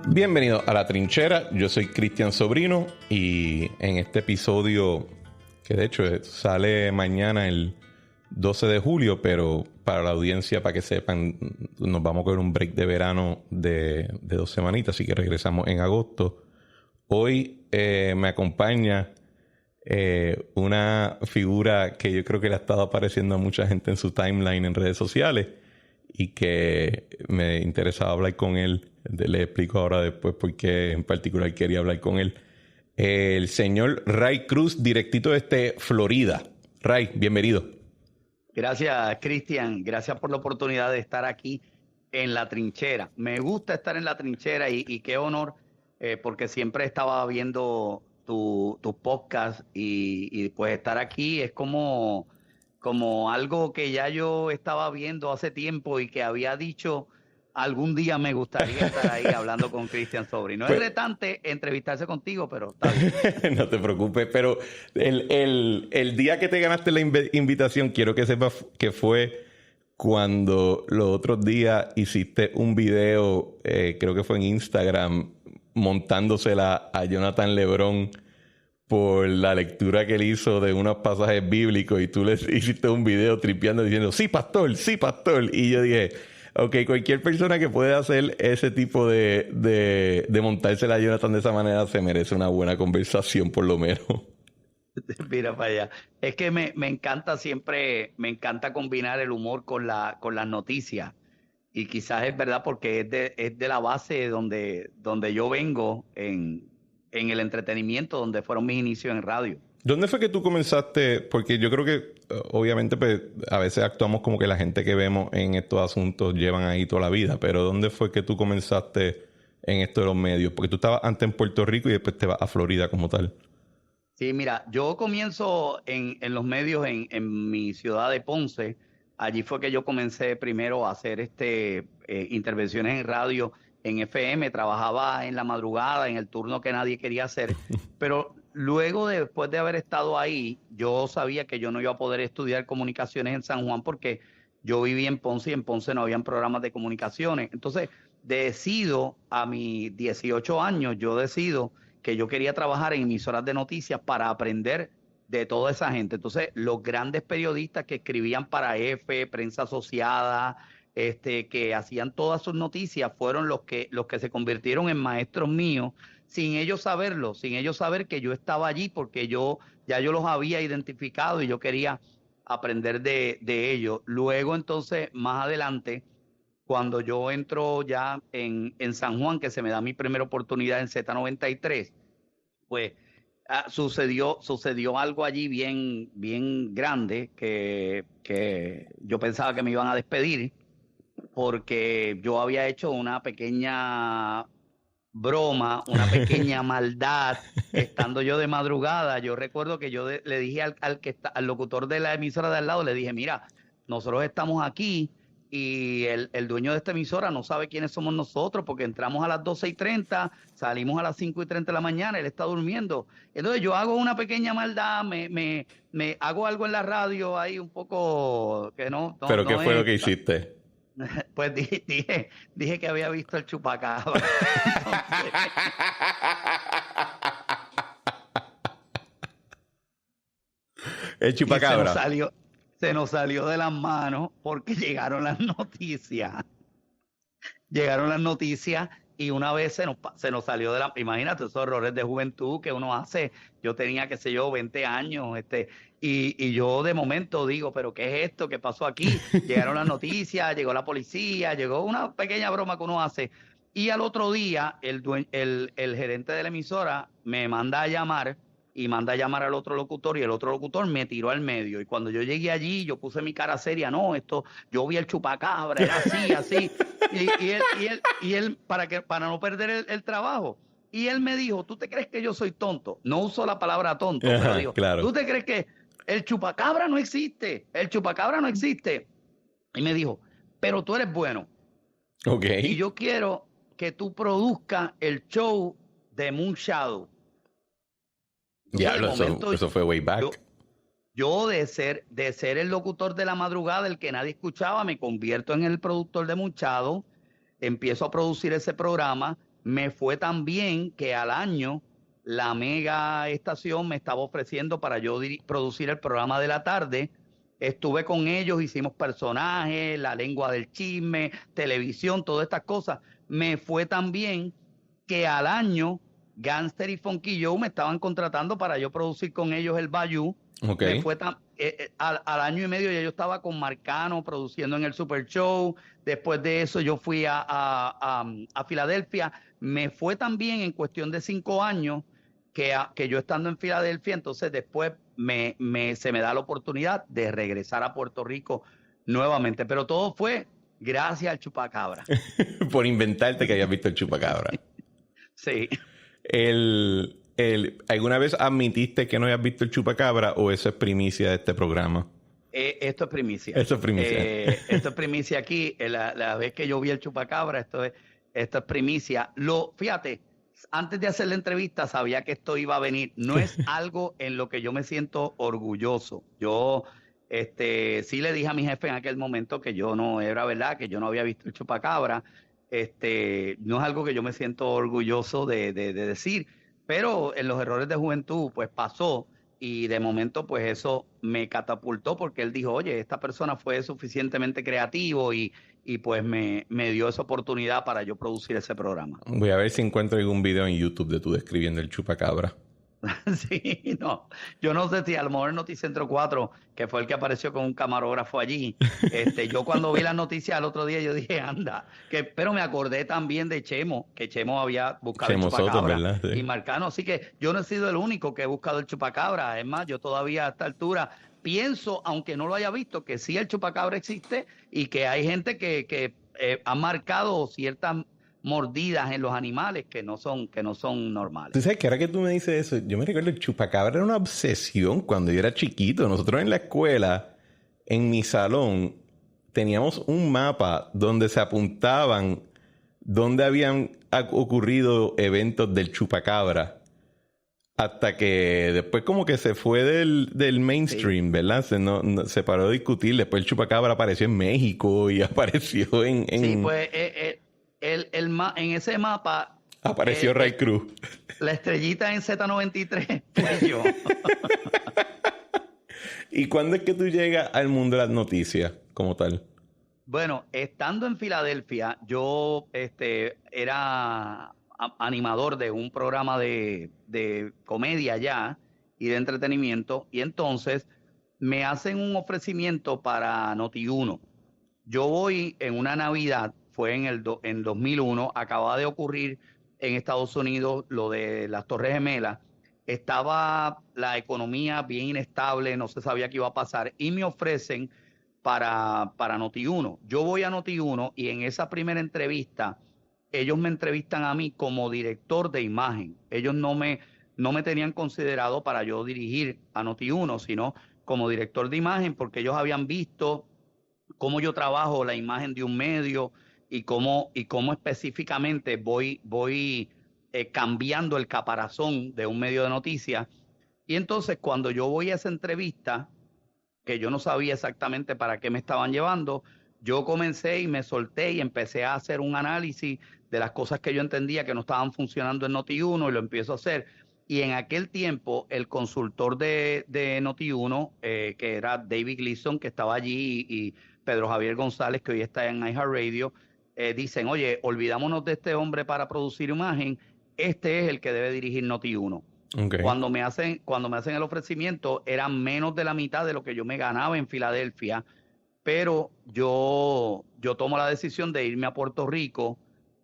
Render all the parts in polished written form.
Bienvenido a La Trinchera, yo soy Cristian Sobrino y en este episodio, que de hecho sale mañana el 12 de julio, pero para la audiencia, para que sepan, nos vamos a coger un break de verano de 2 semanitas, así que regresamos en agosto. Hoy me acompaña una figura que yo creo que le ha estado apareciendo a mucha gente en su timeline en redes sociales y que me interesaba hablar con él. Le explico ahora después por qué en particular quería hablar con él. El señor Ray Cruz, directito desde Florida. Ray, bienvenido. Gracias, Cristian. Gracias por la oportunidad de estar aquí en La Trinchera. Me gusta estar en La Trinchera y qué honor, porque siempre estaba viendo tu podcast y pues estar aquí es como algo que ya yo estaba viendo hace tiempo y que había dicho algún día me gustaría estar ahí hablando con Cristian Sobrino. Es retante entrevistarse contigo, pero está bien. No te preocupes, pero el día que te ganaste la invitación, quiero que sepas que fue cuando los otros días hiciste un video, creo que fue en Instagram, montándosela a Jonathan LeBron por la lectura que él hizo de unos pasajes bíblicos y tú le hiciste un video tripeando diciendo, sí, pastor, y yo dije, ok, cualquier persona que pueda hacer ese tipo de montársela a Jonathan de esa manera se merece una buena conversación por lo menos. Mira para allá. Es que me encanta siempre, me encanta combinar el humor con las noticias. Y quizás es verdad porque es de la base donde yo vengo en el entretenimiento, donde fueron mis inicios en radio. ¿Dónde fue que tú comenzaste? Porque yo creo que obviamente pues, a veces actuamos como que la gente que vemos en estos asuntos llevan ahí toda la vida, pero ¿dónde fue que tú comenzaste en esto de los medios? Porque tú estabas antes en Puerto Rico y después te vas a Florida como tal. Sí, mira, yo comienzo en los medios en mi ciudad de Ponce. Allí fue que yo comencé primero a hacer intervenciones en radio, en FM. Trabajaba en la madrugada, en el turno que nadie quería hacer, pero luego, después de haber estado ahí, yo sabía que yo no iba a poder estudiar comunicaciones en San Juan porque yo vivía en Ponce y en Ponce no habían programas de comunicaciones. Entonces, a mis 18 años, yo decido que yo quería trabajar en emisoras de noticias para aprender de toda esa gente. Entonces, los grandes periodistas que escribían para EFE, Prensa Asociada, que hacían todas sus noticias, fueron los que se convirtieron en maestros míos, sin ellos saberlo, sin ellos saber que yo estaba allí, porque yo los había identificado y yo quería aprender de ellos. Luego, entonces, más adelante, cuando yo entro ya en San Juan, que se me da mi primera oportunidad en Z93, pues sucedió algo allí bien, bien grande que yo pensaba que me iban a despedir porque yo había hecho una pequeña broma, una pequeña maldad, estando yo de madrugada. Yo recuerdo que yo le dije al locutor de la emisora de al lado, le dije, mira, nosotros estamos aquí y el dueño de esta emisora no sabe quiénes somos nosotros porque entramos a las 12:30, salimos a las 5:30 de la mañana, él está durmiendo. Entonces yo hago una pequeña maldad, me hago algo en la radio ahí un poco que no. ¿Pero qué fue lo que hiciste? Pues dije que había visto el chupacabra. El chupacabra. Se nos salió de las manos porque llegaron las noticias. Llegaron las noticias y una vez se nos salió de la... Imagínate esos errores de juventud que uno hace. Yo tenía, qué sé yo, 20 años, y yo de momento digo, ¿pero qué es esto? ¿Qué pasó aquí? Llegaron las noticias, llegó la policía, llegó una pequeña broma que uno hace. Y al otro día, el gerente de la emisora me manda a llamar y manda a llamar al otro locutor y el otro locutor me tiró al medio. Y cuando yo llegué allí, yo puse mi cara seria, no, yo vi el chupacabra, era así. Y él para no perder el trabajo. Y él me dijo, ¿tú te crees que yo soy tonto? No usó la palabra tonto, pero dijo, claro. ¿Tú te crees que el chupacabra no existe? El chupacabra no existe. Y me dijo, pero tú eres bueno Ok. y yo quiero que tú produzcas el show de Moon Shadow. Entonces, de Diablo, eso, momento, eso fue way yo, back. yo de ser el locutor de la madrugada, el que nadie escuchaba, me convierto en el productor de Moon Shadow, empiezo a producir ese programa. Me fue tan bien que al año la mega estación me estaba ofreciendo para yo producir el programa de la tarde. Estuve con ellos, hicimos personajes, la lengua del chisme, televisión, todas estas cosas. Me fue tan bien que al año Gangster y Funky Joe me estaban contratando para yo producir con ellos el Bayou. Ok. Me fue tan, al año y medio ya yo estaba con Marcano produciendo en el Super Show. Después de eso yo fui a Filadelfia. Me fue tan bien en cuestión de 5 años que yo estando en Filadelfia, entonces después se me da la oportunidad de regresar a Puerto Rico nuevamente. Pero todo fue gracias al Chupacabra. Por inventarte que hayas visto el chupacabra. Sí. ¿Alguna vez admitiste que no hayas visto el chupacabra o eso es primicia de este programa? Esto es primicia. Eso es primicia. Esto es primicia aquí. La vez que yo vi el chupacabra, esto es primicia. Fíjate, antes de hacer la entrevista sabía que esto iba a venir. No es algo en lo que yo me siento orgulloso. Yo sí le dije a mi jefe en aquel momento que yo no era verdad, que yo no había visto el chupacabra. No es algo que yo me siento orgulloso de decir, pero en los errores de juventud, pues pasó. Y de momento, pues eso me catapultó porque él dijo, oye, esta persona fue suficientemente creativo y pues me dio esa oportunidad para yo producir ese programa. Voy a ver si encuentro algún video en YouTube de tú describiendo el chupacabra. Sí, no. Yo no sé si a lo mejor en Noticentro 4, que fue el que apareció con un camarógrafo allí, yo cuando vi las noticias el otro día, yo dije, anda, pero me acordé también de Chemo, que Chemo había buscado el Chemo Soto, chupacabra ¿verdad? y Sí. Marcano, así que yo no he sido el único que he buscado el chupacabra. Es más, yo todavía a esta altura pienso, aunque no lo haya visto, que sí el chupacabra existe y que hay gente que ha marcado ciertas mordidas en los animales que no son Tú normales. sabes que ahora que tú me dices eso, yo me recuerdo el chupacabra era una obsesión cuando yo era chiquito. Nosotros en la escuela, en mi salón, teníamos un mapa donde se apuntaban donde habían ocurrido eventos del chupacabra. Hasta que después como que se fue del Sí. mainstream, ¿verdad? Se paró de discutir. Después el chupacabra apareció en México y apareció Sí, pues en ese mapa, apareció eh, Ray eh, Cruz. la estrellita en Z93 fui yo. ¿Y cuándo es que tú llegas al mundo de las noticias como tal? Bueno, estando en Filadelfia, yo era animador de un programa de comedia ya y de entretenimiento, y entonces me hacen un ofrecimiento para Noti1. Yo voy en una Navidad, fue en 2001, acababa de ocurrir en Estados Unidos lo de las Torres Gemelas, estaba la economía bien inestable, no se sabía qué iba a pasar y me ofrecen para Noti1. Yo voy a Noti1 y en esa primera entrevista, ellos me entrevistan a mí como director de imagen. Ellos no me tenían considerado para yo dirigir a Noti1, sino como director de imagen porque ellos habían visto cómo yo trabajo la imagen de un medio y cómo específicamente voy cambiando el caparazón de un medio de noticias. Y entonces cuando yo voy a esa entrevista, que yo no sabía exactamente para qué me estaban llevando, yo comencé y me solté y empecé a hacer un análisis de las cosas que yo entendía que no estaban funcionando en Noti1 y lo empiezo a hacer. Y en aquel tiempo, el consultor de Noti1, que era David Gleason, que estaba allí, y Pedro Javier González, que hoy está en iHeartRadio, dicen, oye, olvidámonos de este hombre para producir imagen, este es el que debe dirigir Noti1. Ok. Cuando me hacen el ofrecimiento, era menos de la mitad de lo que yo me ganaba en Filadelfia, pero yo tomo la decisión de irme a Puerto Rico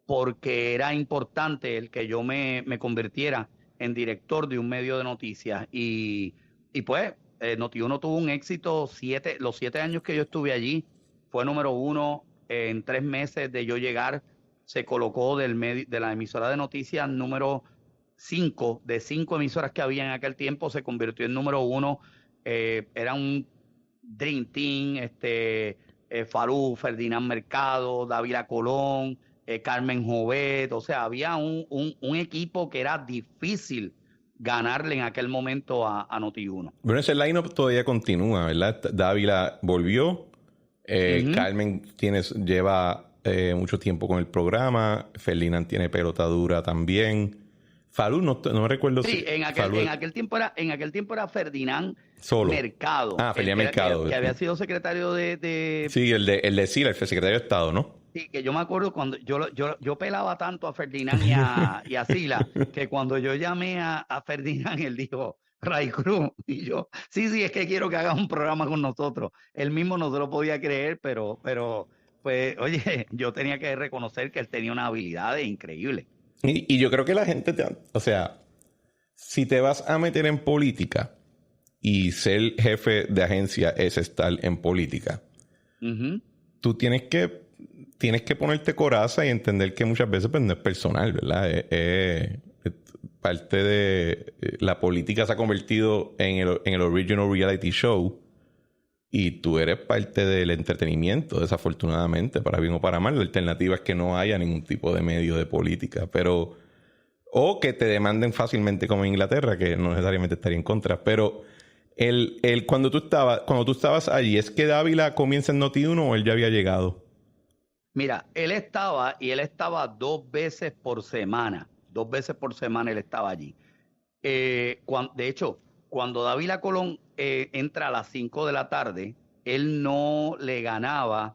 porque era importante el que yo me convirtiera en director de un medio de noticias. Y pues, Noti1 tuvo un éxito, los 7 años que yo estuve allí, fue número uno en 3 meses de yo llegar, se colocó de la emisora de noticias número 5, de 5 emisoras que había en aquel tiempo, se convirtió en número uno. Era un Dream Team, Falú, Ferdinand Mercado, Dávila Colón, Carmen Jovet. O sea, había un equipo que era difícil ganarle en aquel momento a Noti1. Bueno, ese lineup todavía continúa, ¿verdad? Dávila volvió. Ujú. Carmen lleva mucho tiempo con el programa. Ferdinand tiene pelota dura también. Falú, no me recuerdo si Sí, en aquel, Falú en aquel tiempo era Ferdinand solo. Mercado, Ah, Ferdinand Mercado. que había sido secretario Sí, el de SILA, el secretario de Estado, ¿no? sí, que yo me acuerdo cuando yo pelaba tanto a Ferdinand y a Sila, que cuando yo llamé a Ferdinand, él dijo, Ray Cruz, y yo, sí, es que quiero que hagas un programa con nosotros. Él mismo no se lo podía creer, pues, oye, yo tenía que reconocer que él tenía una habilidad increíble. Y yo creo que la gente, o sea, si te vas a meter en política y ser jefe de agencia es estar en política, Ujú. tú tienes que ponerte coraza y entender que muchas veces pues, no es personal, ¿verdad? Es parte de la política se ha convertido en el original reality show y tú eres parte del entretenimiento, desafortunadamente, para bien o para mal. La alternativa es que no haya ningún tipo de medio de política, pero o que te demanden fácilmente como en Inglaterra, que no necesariamente estaría en contra, pero cuando tú estabas allí, ¿es que Dávila comienza en Noti1 o él ya había llegado? Mira, él estaba 2 veces por semana, 2 veces por semana él estaba allí. De hecho, cuando Dávila Colón entra a las 5 de la tarde, él no le ganaba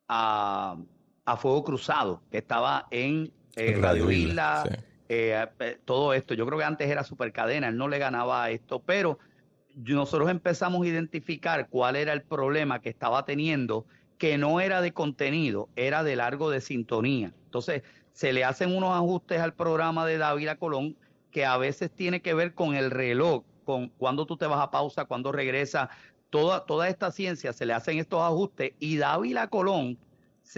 a, a Fuego Cruzado, que estaba en Radio Radio Isla, sí. Isla, todo esto. Yo creo que antes era Supercadena, él no le ganaba a esto, pero nosotros empezamos a identificar cuál era el problema que estaba teniendo, que no era de contenido, era de largo de sintonía. Entonces, se le hacen unos ajustes al programa de Dávila Colón que a veces tiene que ver con el reloj, con cuándo tú te vas a pausa, cuándo regresas. Toda esta ciencia se le hacen estos ajustes y Dávila Colón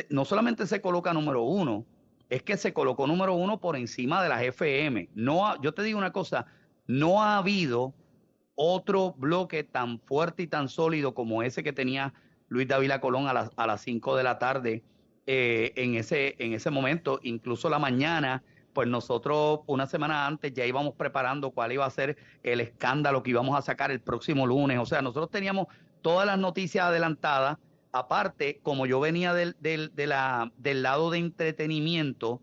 no solamente se coloca número uno, es que se colocó número uno por encima de las FM. Yo te digo una cosa, no ha habido otro bloque tan fuerte y tan sólido como ese que tenía Luis Dávila Colón a las 5 de la tarde en ese momento, incluso la mañana, pues nosotros una semana antes ya íbamos preparando cuál iba a ser el escándalo que íbamos a sacar el próximo lunes. O sea, nosotros teníamos todas las noticias adelantadas. Aparte, como yo venía del lado de entretenimiento,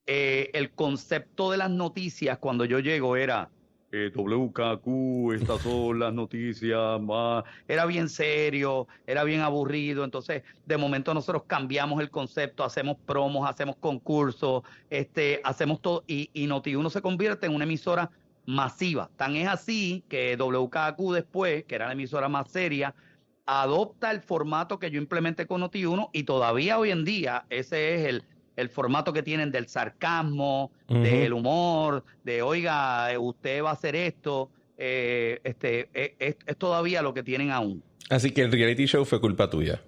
el concepto de las noticias cuando yo llego era WKQ, estas son las noticias más. Era bien serio, era bien aburrido. Entonces, de momento nosotros cambiamos el concepto, hacemos promos, hacemos concursos, hacemos todo. Y Noti1 se convierte en una emisora masiva. Tan es así que WKQ después, que era la emisora más seria, adopta el formato que yo implementé con Noti1 y todavía hoy en día ese es el formato que tienen del sarcasmo, del Ujú. humor, de oiga, usted va a hacer esto, es todavía lo que tienen aún. Así que el reality show fue culpa tuya.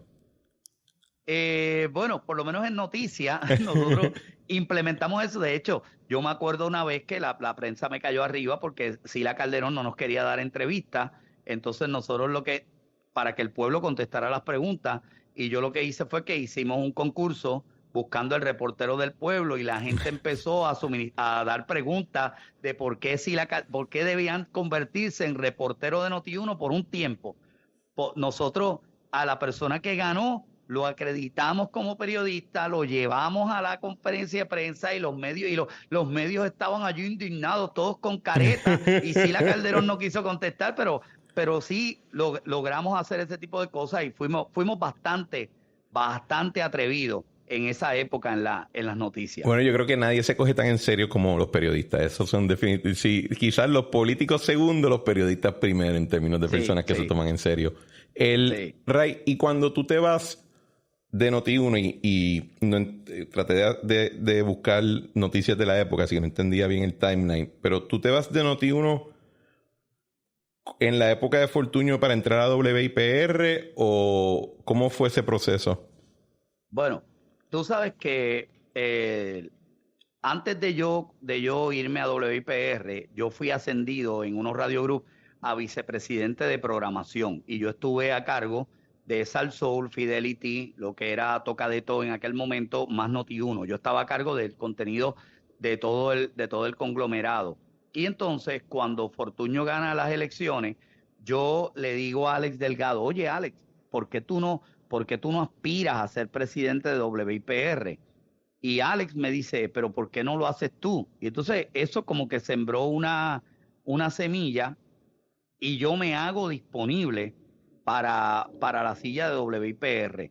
Bueno, por lo menos en noticias, nosotros implementamos eso. De hecho, yo me acuerdo una vez que la prensa me cayó arriba porque Sila Calderón no nos quería dar entrevista. Entonces nosotros para que el pueblo contestara las preguntas, y yo lo que hice fue que hicimos un concurso buscando el reportero del pueblo y la gente empezó a dar preguntas de por qué debían convertirse en reportero de Noti1 por un tiempo. Nosotros a la persona que ganó lo acreditamos como periodista, lo llevamos a la conferencia de prensa y los medios estaban allí indignados, todos con careta, y sí la Calderón no quiso contestar, pero sí logramos hacer ese tipo de cosas y fuimos bastante atrevidos en esa época en las noticias. Bueno, yo creo que nadie se coge tan en serio como los periodistas. Esos son definitivamente. Sí, quizás los políticos segundo, los periodistas primero en términos de Sí, personas que se sí, toman en serio. sí. Ray, y cuando tú te vas de Noti1 y no traté de buscar noticias de la época, así que no entendía bien el timeline, pero tú te vas de Noti1 en la época de Fortuño para entrar a WIPR o ¿cómo fue ese proceso? Bueno, tú sabes que antes de yo irme a WIPR, yo fui ascendido en unos Radio Group a vicepresidente de programación y yo estuve a cargo de Sal Soul, Fidelity, lo que era Toca de Todo en aquel momento, más Noti1. Yo estaba a cargo del contenido de todo el conglomerado. Y entonces, cuando Fortuño gana las elecciones, yo le digo a Alex Delgado, oye Alex, por qué tú no aspiras a ser presidente de WIPR? Y Alex me dice, pero ¿por qué no lo haces tú? Y entonces eso como que sembró una semilla y yo me hago disponible para la silla de WIPR.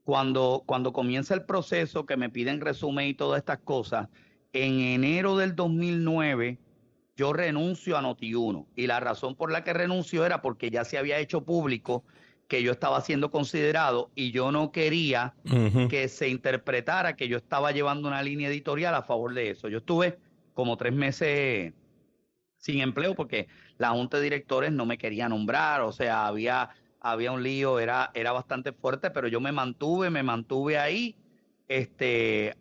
Cuando comienza el proceso, que me piden resumen y todas estas cosas, en enero del 2009 yo renuncio a Noti1. Y la razón por la que renuncio era porque ya se había hecho público que yo estaba siendo considerado y yo no quería que se interpretara que yo estaba llevando una línea editorial a favor de eso. Yo estuve como 3 meses sin empleo porque la junta de directores no me quería nombrar, o sea, había un lío, era bastante fuerte, pero yo me mantuve ahí,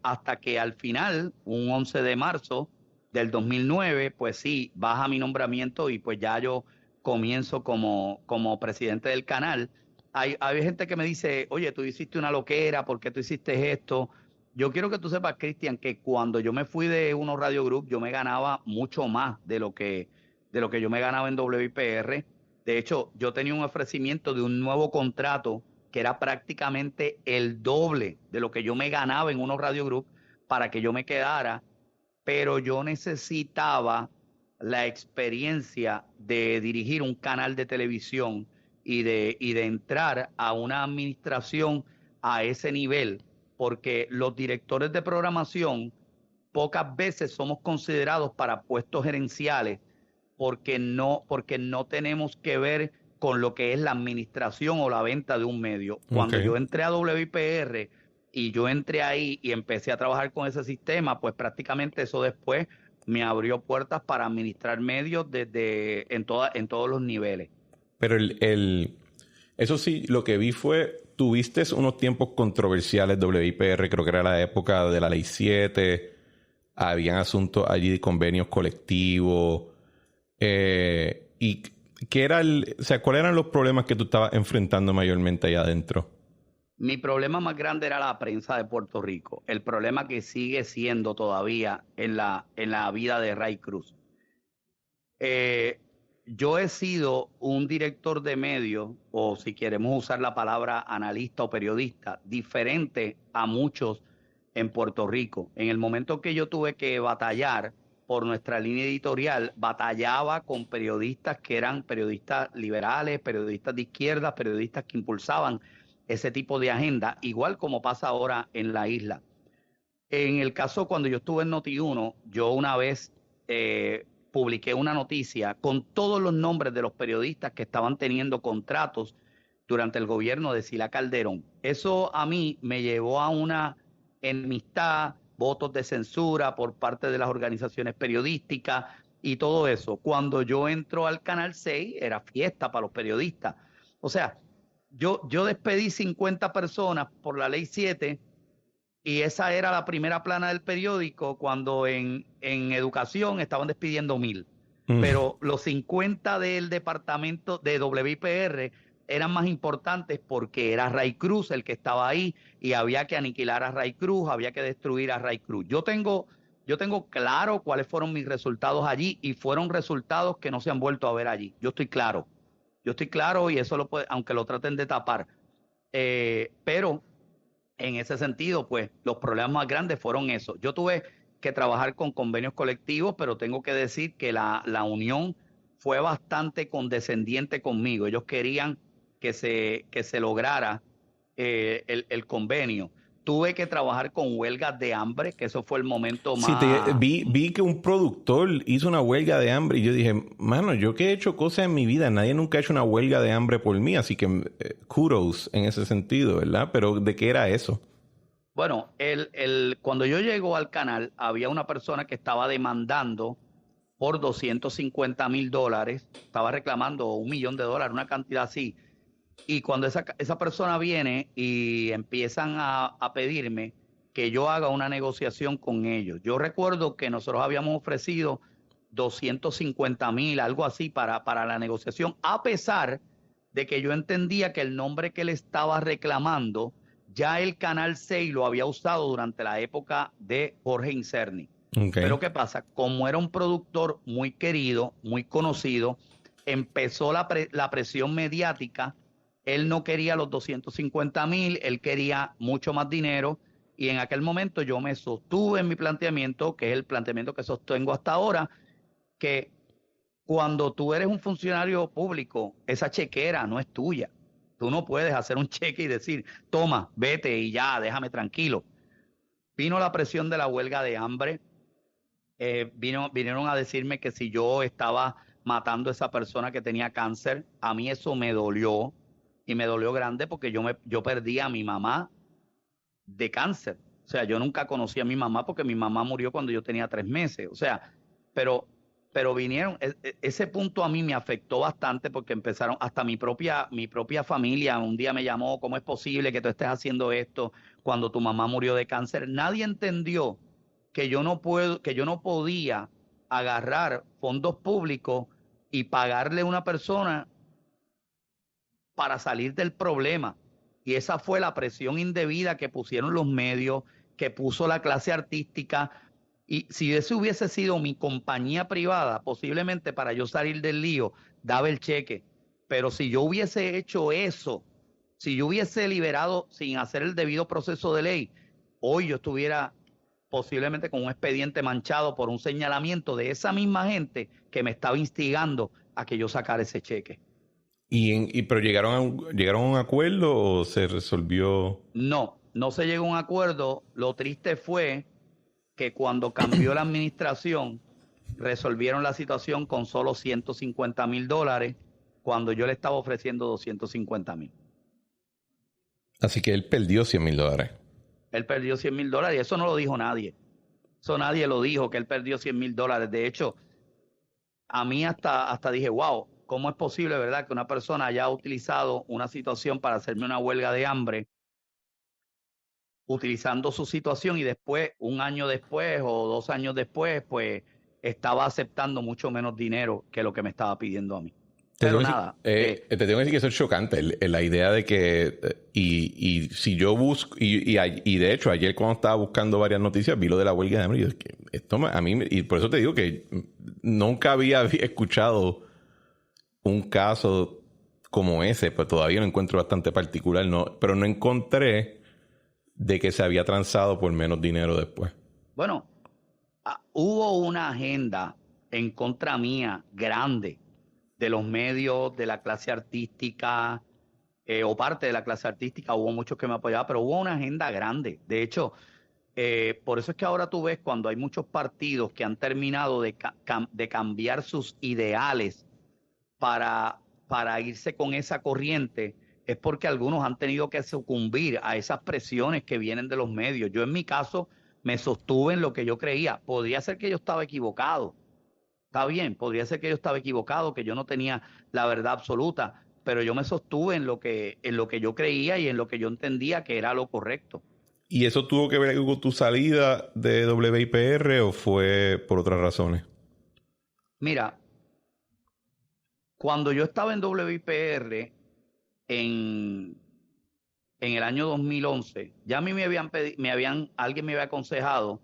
hasta que al final, un 11 de marzo del 2009, pues sí, baja mi nombramiento y pues ya yo comienzo como presidente del canal. Hay gente que me dice, oye, tú hiciste una loquera, ¿por qué tú hiciste esto? Yo quiero que tú sepas, Cristian, que cuando yo me fui de Uno Radio Group, yo me ganaba mucho más de lo que yo me ganaba en WIPR. De hecho, yo tenía un ofrecimiento de un nuevo contrato que era prácticamente el doble de lo que yo me ganaba en Uno Radio Group para que yo me quedara, pero yo necesitaba la experiencia de dirigir un canal de televisión y de entrar a una administración a ese nivel, porque los directores de programación pocas veces somos considerados para puestos gerenciales porque no tenemos que ver con lo que es la administración o la venta de un medio. Cuando Ok. yo entré a WIPR y yo entré ahí y empecé a trabajar con ese sistema, pues prácticamente eso después me abrió puertas para administrar medios en todos los niveles. Pero eso sí, lo que vi fue, tuviste unos tiempos controversiales WIPR, creo que era la época de la Ley 7, habían asuntos allí de convenios colectivos, y ¿qué era o sea, cuáles eran los problemas que tú estabas enfrentando mayormente allá adentro? Mi problema más grande era la prensa de Puerto Rico, el problema que sigue siendo todavía en la vida de Ray Cruz. Eh, yo he sido un director de medios, o si queremos usar la palabra analista o periodista, diferente a muchos en Puerto Rico. En el momento que yo tuve que batallar por nuestra línea editorial, batallaba con periodistas que eran periodistas liberales, periodistas de izquierda, periodistas que impulsaban ese tipo de agenda, igual como pasa ahora en la isla. En el caso cuando yo estuve en Noti1, yo una vez publiqué una noticia con todos los nombres de los periodistas que estaban teniendo contratos durante el gobierno de Sila Calderón. Eso a mí me llevó a una enemistad, votos de censura por parte de las organizaciones periodísticas y todo eso. Cuando yo entro al Canal 6, era fiesta para los periodistas. O sea, yo despedí 50 personas por la Ley 7 y esa era la primera plana del periódico cuando en educación estaban despidiendo 1,000. Pero los 50 del departamento de WIPR eran más importantes porque era Ray Cruz el que estaba ahí y había que aniquilar a Ray Cruz, había que destruir a Ray Cruz. Yo tengo claro cuáles fueron mis resultados allí y fueron resultados que no se han vuelto a ver allí. Yo estoy claro y eso aunque lo traten de tapar. Pero en ese sentido, pues los problemas más grandes fueron esos. Yo tuve que trabajar con convenios colectivos, pero tengo que decir que la unión fue bastante condescendiente conmigo. Ellos querían que se lograra el convenio. Tuve que trabajar con huelgas de hambre, que eso fue el momento Sí, más. vi que un productor hizo una huelga de hambre y yo dije, mano, yo que he hecho cosas en mi vida, nadie nunca ha hecho una huelga de hambre por mí, así que kudos en ese sentido, ¿verdad? Pero ¿de qué era eso? Bueno, cuando yo llego al canal, había una persona que estaba demandando por $250,000, estaba reclamando $1,000,000, una cantidad así. Y cuando esa persona viene y empiezan a pedirme que yo haga una negociación con ellos. Yo recuerdo que nosotros habíamos ofrecido 250,000, algo así, para la negociación, a pesar de que yo entendía que el nombre que él estaba reclamando, ya el Canal 6 lo había usado durante la época de Jorge Incerni. Ok. Pero ¿qué pasa? Como era un productor muy querido, muy conocido, empezó la presión mediática. Él no quería los 250,000, él quería mucho más dinero. Y en aquel momento yo me sostuve en mi planteamiento, que es el planteamiento que sostengo hasta ahora, que cuando tú eres un funcionario público, esa chequera no es tuya. Tú no puedes hacer un cheque y decir, toma, vete y ya, déjame tranquilo. Vino la presión de la huelga de hambre. Vinieron a decirme que si yo estaba matando a esa persona que tenía cáncer. A mí eso me dolió, y me dolió grande, porque yo perdí a mi mamá de cáncer. O sea, yo nunca conocí a mi mamá, porque mi mamá murió cuando yo tenía 3 meses. O sea, pero, pero vinieron, ese punto a mí me afectó bastante, porque empezaron, hasta mi propia familia un día me llamó: ¿cómo es posible que tú estés haciendo esto cuando tu mamá murió de cáncer? Nadie entendió que yo no podía agarrar fondos públicos y pagarle a una persona para salir del problema. Y esa fue la presión indebida que pusieron los medios, que puso la clase artística. Y si ese hubiese sido mi compañía privada, posiblemente para yo salir del lío, daba el cheque. Pero si yo hubiese hecho eso, si yo hubiese liberado sin hacer el debido proceso de ley, hoy yo estuviera posiblemente con un expediente manchado por un señalamiento de esa misma gente que me estaba instigando a que yo sacara ese cheque. Pero llegaron a un acuerdo o se resolvió? No, no se llegó a un acuerdo. Lo triste fue que cuando cambió la administración, resolvieron la situación con solo $150,000, cuando yo le estaba ofreciendo 250,000. Así que él perdió $100,000. Él perdió $100,000, y eso no lo dijo nadie. Eso nadie lo dijo, que él perdió $100,000. De hecho, a mí hasta dije, wow, ¿cómo es posible, verdad, que una persona haya utilizado una situación para hacerme una huelga de hambre, utilizando su situación, y después, un año después o 2 años después, pues estaba aceptando mucho menos dinero que lo que me estaba pidiendo a mí? Te tengo Pero que decir, nada, te tengo que decir que eso es chocante, la idea de que, y si yo busco, y de hecho ayer cuando estaba buscando varias noticias vi lo de la huelga de hambre, y yo, a mí, y por eso te digo que nunca había escuchado un caso como ese, pues todavía lo encuentro bastante particular, no, pero no encontré de que se había transado por menos dinero después. bueno, hubo una agenda en contra mía grande, de los medios, de la clase artística, o parte de la clase artística. Hubo muchos que me apoyaban, pero hubo una agenda grande. De hecho, por eso es que ahora tú ves, cuando hay muchos partidos que han terminado de cambiar sus ideales para irse con esa corriente, es porque algunos han tenido que sucumbir a esas presiones que vienen de los medios. Yo, en mi caso, me sostuve en lo que yo creía. Podría ser que yo estaba equivocado. Está bien, podría ser que yo estaba equivocado, que yo no tenía la verdad absoluta, pero yo me sostuve en lo que yo creía y en lo que yo entendía que era lo correcto. ¿Y eso tuvo que ver con tu salida de WIPR o fue por otras razones? Mira, cuando yo estaba en WIPR en, en el año 2011, ya a mí alguien me había aconsejado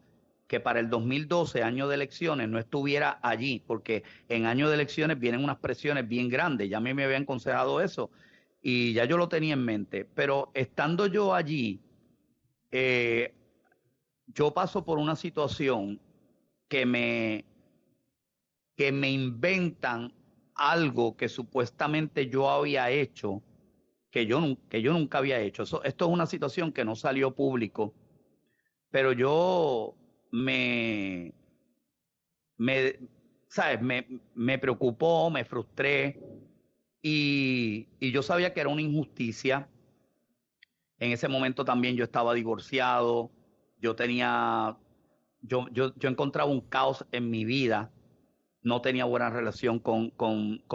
que para el 2012, año de elecciones, no estuviera allí, porque en año de elecciones vienen unas presiones bien grandes. Ya a mí me habían aconsejado eso, y ya yo lo tenía en mente. Pero estando yo allí, eh, yo paso por una situación que me inventan algo que supuestamente yo había hecho, que yo nunca había hecho. Esto es una situación que no salió público, pero yo me, ¿sabes? Me preocupó, me frustré, y yo sabía que era una injusticia. En ese momento también yo estaba divorciado, yo tenía, yo encontraba un caos en mi vida. No tenía buena relación con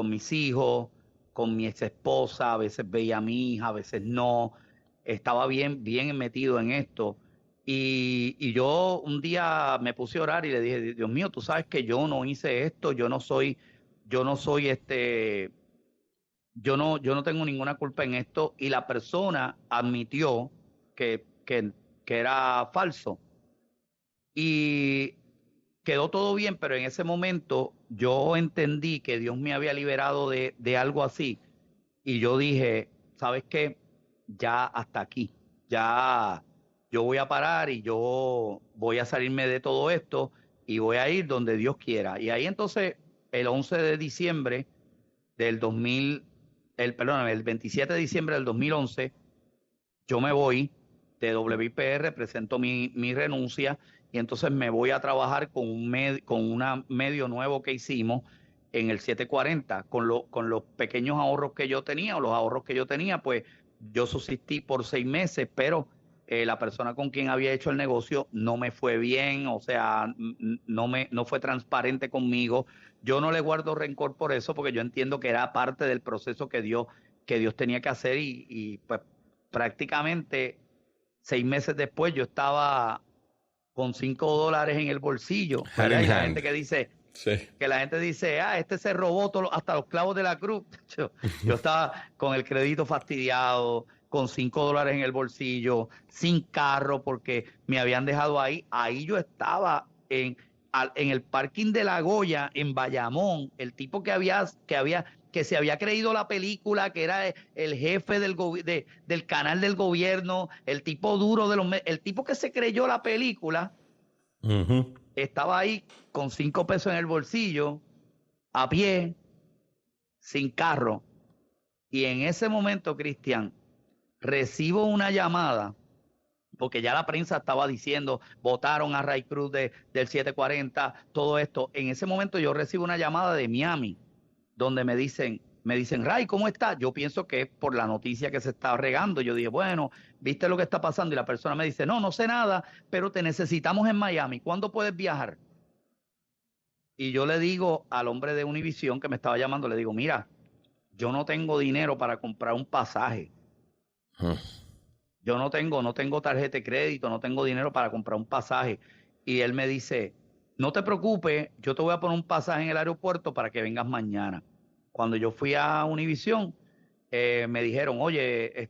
mis hijos, con mi ex esposa. A veces veía a mi hija, a veces no. Estaba bien, bien metido en esto. Y yo un día me puse a orar y le dije: Dios mío, tú sabes que yo no hice esto, yo no soy yo no tengo ninguna culpa en esto y la persona admitió que, que, que era falso y quedó todo bien, pero en ese momento yo entendí que Dios me había liberado de algo así y yo dije, ¿sabes qué? Ya hasta aquí, ya yo voy a parar y yo voy a salirme de todo esto y voy a ir donde Dios quiera. Y ahí entonces, el 11 de diciembre del 2000, perdóname, el 27 de diciembre del 2011, yo me voy de WIPR, presento mi renuncia y entonces me voy a trabajar con un medio nuevo que hicimos en el 740, con los pequeños ahorros que yo tenía o los ahorros que yo tenía, pues yo subsistí por 6 meses, pero la persona con quien había hecho el negocio no me fue bien, o sea, no fue transparente conmigo. Yo no le guardo rencor por eso, porque yo entiendo que era parte del proceso que Dios tenía que hacer y pues prácticamente 6 meses después yo estaba con $5 en el bolsillo, Hand ¿verdad? in Y la hand. gente Sí. que la gente dice, este se robó hasta los clavos de la cruz. Yo estaba con el crédito fastidiado, con $5 en el bolsillo, sin carro, porque me habían dejado ahí. Ahí yo estaba en el parking de La Goya, en Bayamón, el tipo que se había creído la película, que era el jefe del canal del gobierno, el tipo duro el tipo que se creyó la película, Ujú. estaba ahí con 5 pesos en el bolsillo, a pie, sin carro. Y en ese momento, Cristian, recibo una llamada, porque ya la prensa estaba diciendo, votaron a Ray Cruz del 740, todo esto. En ese momento yo recibo una llamada de Miami, donde me dicen, Ray, ¿cómo estás? Yo pienso que es por la noticia que se está regando. Yo dije, bueno, ¿viste lo que está pasando? Y la persona me dice, no, no sé nada, pero te necesitamos en Miami. ¿Cuándo puedes viajar? Y yo le digo al hombre de Univision que me estaba llamando, le digo, mira, yo no tengo dinero para comprar un pasaje. Ujú. Yo no tengo tarjeta de crédito, no tengo dinero para comprar un pasaje. Y él me dice, no te preocupes, yo te voy a poner un pasaje en el aeropuerto para que vengas mañana. Cuando yo fui a Univision, me dijeron, oye,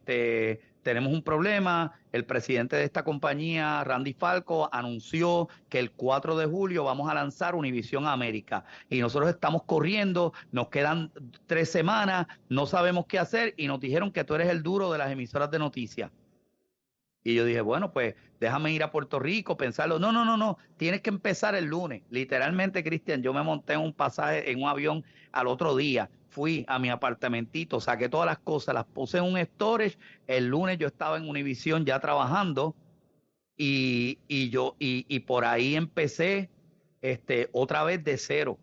tenemos un problema. El presidente de esta compañía, Randy Falco, anunció que el 4 de julio vamos a lanzar Univision América. Y nosotros estamos corriendo, nos quedan 3 semanas, no sabemos qué hacer y nos dijeron que tú eres el duro de las emisoras de noticias. Y yo dije, bueno, pues déjame ir a Puerto Rico, pensarlo. No, no, no, no, tienes que empezar el lunes. Literalmente, Cristian, yo me monté en un pasaje, en un avión al otro día. Fui a mi apartamentito, saqué todas las cosas, las puse en un storage. El lunes yo estaba en Univision ya trabajando y por ahí empecé otra vez de cero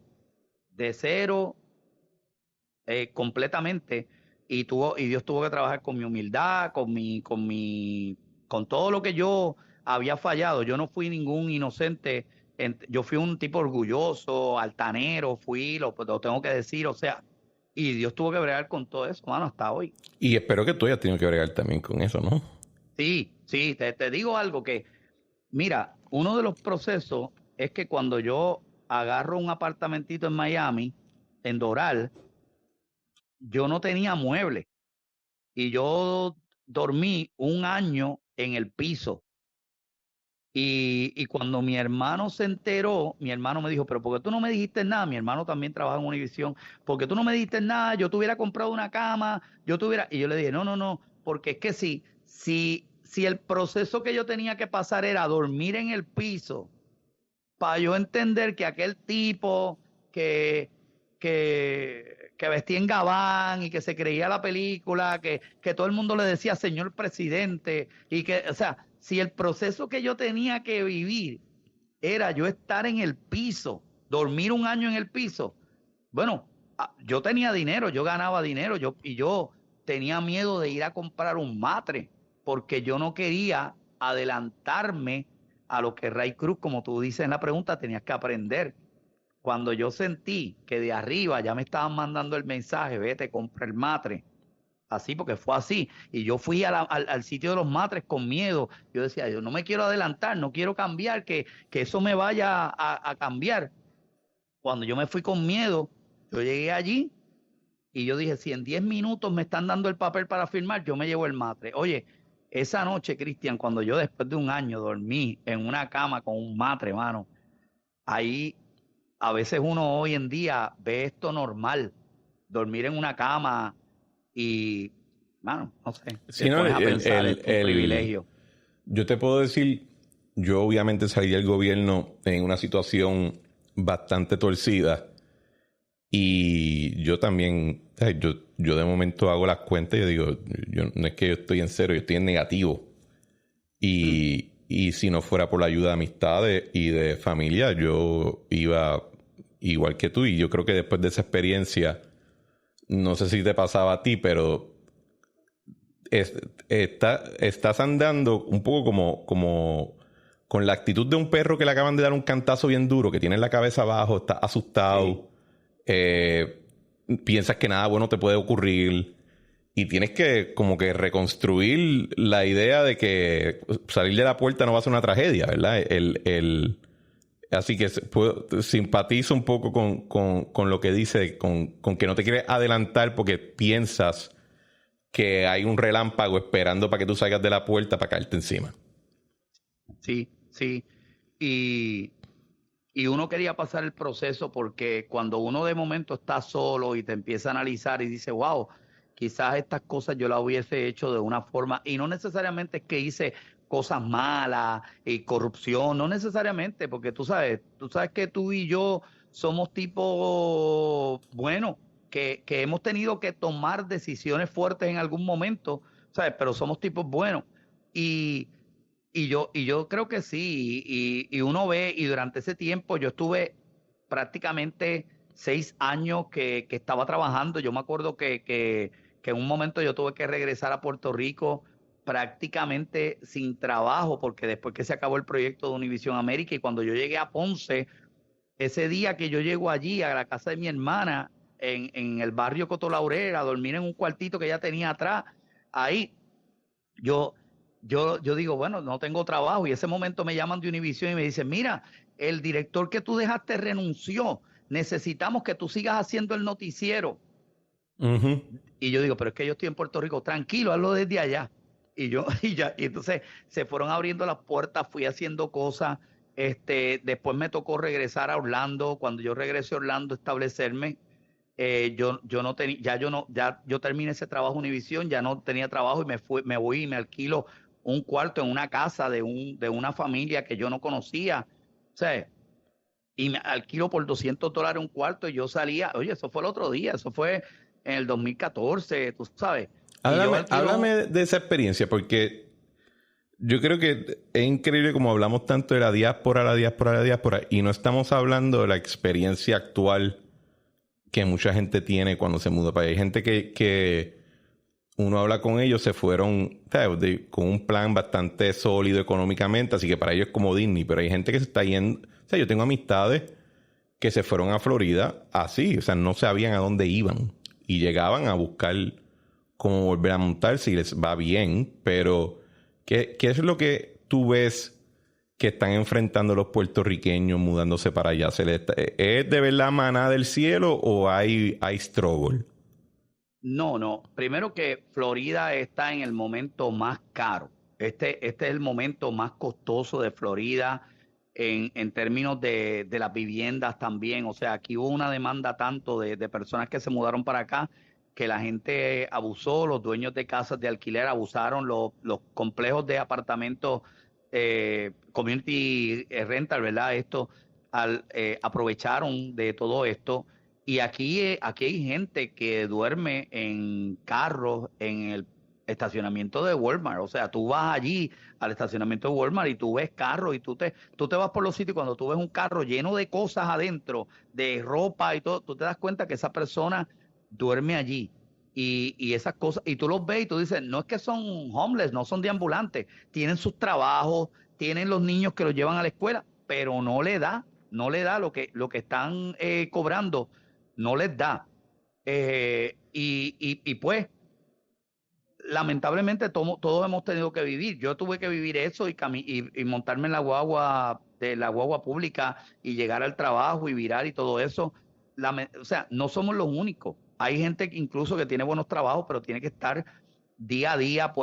completamente. Y Dios tuvo que trabajar con mi humildad, con todo lo que yo había fallado. Yo no fui ningún inocente. Yo fui un tipo orgulloso, altanero, lo tengo que decir, o sea, y Dios tuvo que bregar con todo eso, mano, hasta hoy. Y espero que tú hayas tenido que bregar también con eso, ¿no? Sí, sí, te digo algo mira, uno de los procesos es que cuando yo agarro un apartamentito en Miami, en Doral, yo no tenía muebles. Y yo dormí un año en el piso. Y cuando mi hermano se enteró, mi hermano me dijo, pero ¿por qué tú no me dijiste nada? Mi hermano también trabaja en Univision. ¿Por qué tú no me dijiste nada? Yo te hubiera comprado una cama, Y yo le dije, no, no, no, porque es que si el proceso que yo tenía que pasar era dormir en el piso, para yo entender que aquel tipo que, que vestía en gabán y que se creía la película, que todo el mundo le decía señor presidente, o sea, si el proceso que yo tenía que vivir era yo estar en el piso, dormir un año en el piso, bueno, yo tenía dinero, yo ganaba dinero, yo tenía miedo de ir a comprar un matre, porque yo no quería adelantarme a lo que Ray Cruz, como tú dices en la pregunta, tenías que aprender. Cuando yo sentí que de arriba ya me estaban mandando el mensaje, vete, compra el matre, así porque fue así, y yo fui al sitio de los matres con miedo, yo decía, yo no me quiero adelantar, no quiero cambiar, que eso me vaya a cambiar. Cuando yo me fui con miedo, yo llegué allí Y yo dije, si en 10 minutos me están dando el papel para firmar, yo me llevo el matre. Oye, esa noche, Cristian, cuando yo después de un año dormí en una cama con un matre, mano, ahí a veces uno hoy en día ve esto normal, dormir en una cama y, mano, no sé, Sí, te no, pones a pensar, es un privilegio. yo te puedo decir, yo obviamente salí del gobierno en una situación bastante torcida y yo también, ¿sabes? Yo de momento hago las cuentas y yo digo, no es que yo estoy en cero, yo estoy en negativo. Y si no fuera por la ayuda de amistades y de familia, yo iba igual que tú. Y yo creo que después de esa experiencia, no sé si te pasaba a ti, pero estás andando un poco como con la actitud de un perro que le acaban de dar un cantazo bien duro, que tiene la cabeza abajo, está Sí, asustado, eh, piensas que nada bueno te puede ocurrir y tienes que como que reconstruir la idea de que salir de la puerta no va a ser una tragedia, ¿verdad? Así que simpatizo un poco con lo que dice, con que no te quieres adelantar porque piensas que hay un relámpago esperando para que tú salgas de la puerta para caerte encima. sí, sí. Y, y uno quería pasar el proceso porque cuando uno de momento está solo y te empieza a analizar y dice, wow, quizás estas cosas yo las hubiese hecho de una forma, y no necesariamente es que hice cosas malas y corrupción, no necesariamente, porque tú sabes que tú y yo somos tipos buenos, que hemos tenido que tomar decisiones fuertes en algún momento, ¿sabes? Pero somos tipos buenos. Y y yo creo que sí, y uno ve, y durante ese tiempo yo estuve prácticamente 6 años que estaba trabajando. Yo me acuerdo que en un momento yo tuve que regresar a Puerto Rico prácticamente sin trabajo, porque después que se acabó el proyecto de Univisión América, y cuando yo llegué a Ponce, ese día que yo llego allí a la casa de mi hermana, en el barrio Cotolaurera, a dormir en un cuartito que ella tenía atrás, ahí yo, yo digo, bueno, no tengo trabajo. Y ese momento me llaman de Univision y me dicen, mira, el director que tú dejaste renunció. Necesitamos que tú sigas haciendo el noticiero. Ujú. Y yo digo, pero es que yo estoy en Puerto Rico, tranquilo, hazlo desde allá. Y yo, y ya, y entonces se fueron abriendo las puertas, fui haciendo cosas. Después me tocó regresar a Orlando. Cuando yo regresé a Orlando, establecerme, yo no tenía, ya yo terminé ese trabajo Univisión, ya no tenía trabajo y me voy y me alquilo un cuarto en una casa de una familia que yo no conocía, o sea, y me alquilo por $200 un cuarto y yo salía, oye, eso fue el otro día, eso fue en el 2014, tú sabes, y yo Háblame alquilo, de esa experiencia, porque yo creo que es increíble como hablamos tanto de la diáspora, la diáspora, la diáspora, y no estamos hablando de la experiencia actual que mucha gente tiene cuando se muda para allá. Hay gente que uno habla con ellos, se fueron, ¿sabes? Con un plan bastante sólido económicamente, así que para ellos es como Disney, pero hay gente que se está yendo, o sea, yo tengo amistades que se fueron a Florida así, o sea, no sabían a dónde iban y llegaban a buscar cómo volver a montarse y les va bien, pero ¿qué es lo que tú ves que están enfrentando los puertorriqueños mudándose para allá? ¿Es de verdad maná del cielo o hay struggle? no, no, primero que Florida está en el momento más caro, este es el momento más costoso de Florida en términos de las viviendas también. O sea, aquí hubo una demanda tanto de personas que se mudaron para acá que la gente abusó, los dueños de casas de alquiler abusaron, los complejos de apartamentos, community rental, ¿verdad? Aprovecharon de todo esto. Y aquí hay gente que duerme en carros en el estacionamiento de Walmart. O sea, tú vas allí al estacionamiento de Walmart y tú ves carros y tú te vas por los sitios y cuando tú ves un carro lleno de cosas adentro, de ropa y todo, tú te das cuenta que esa persona duerme allí. Y esas cosas, y tú los ves y tú dices, no es que son homeless, no son deambulantes, tienen sus trabajos, tienen los niños que los llevan a la escuela, pero no le da lo que están cobrando, no les da. Y pues lamentablemente todos hemos tenido que vivir. Yo tuve que vivir eso y montarme en la guagua de la guagua pública y llegar al trabajo y virar y todo eso. O sea, no somos los únicos. Hay gente que incluso que tiene buenos trabajos, pero tiene que estar día a día.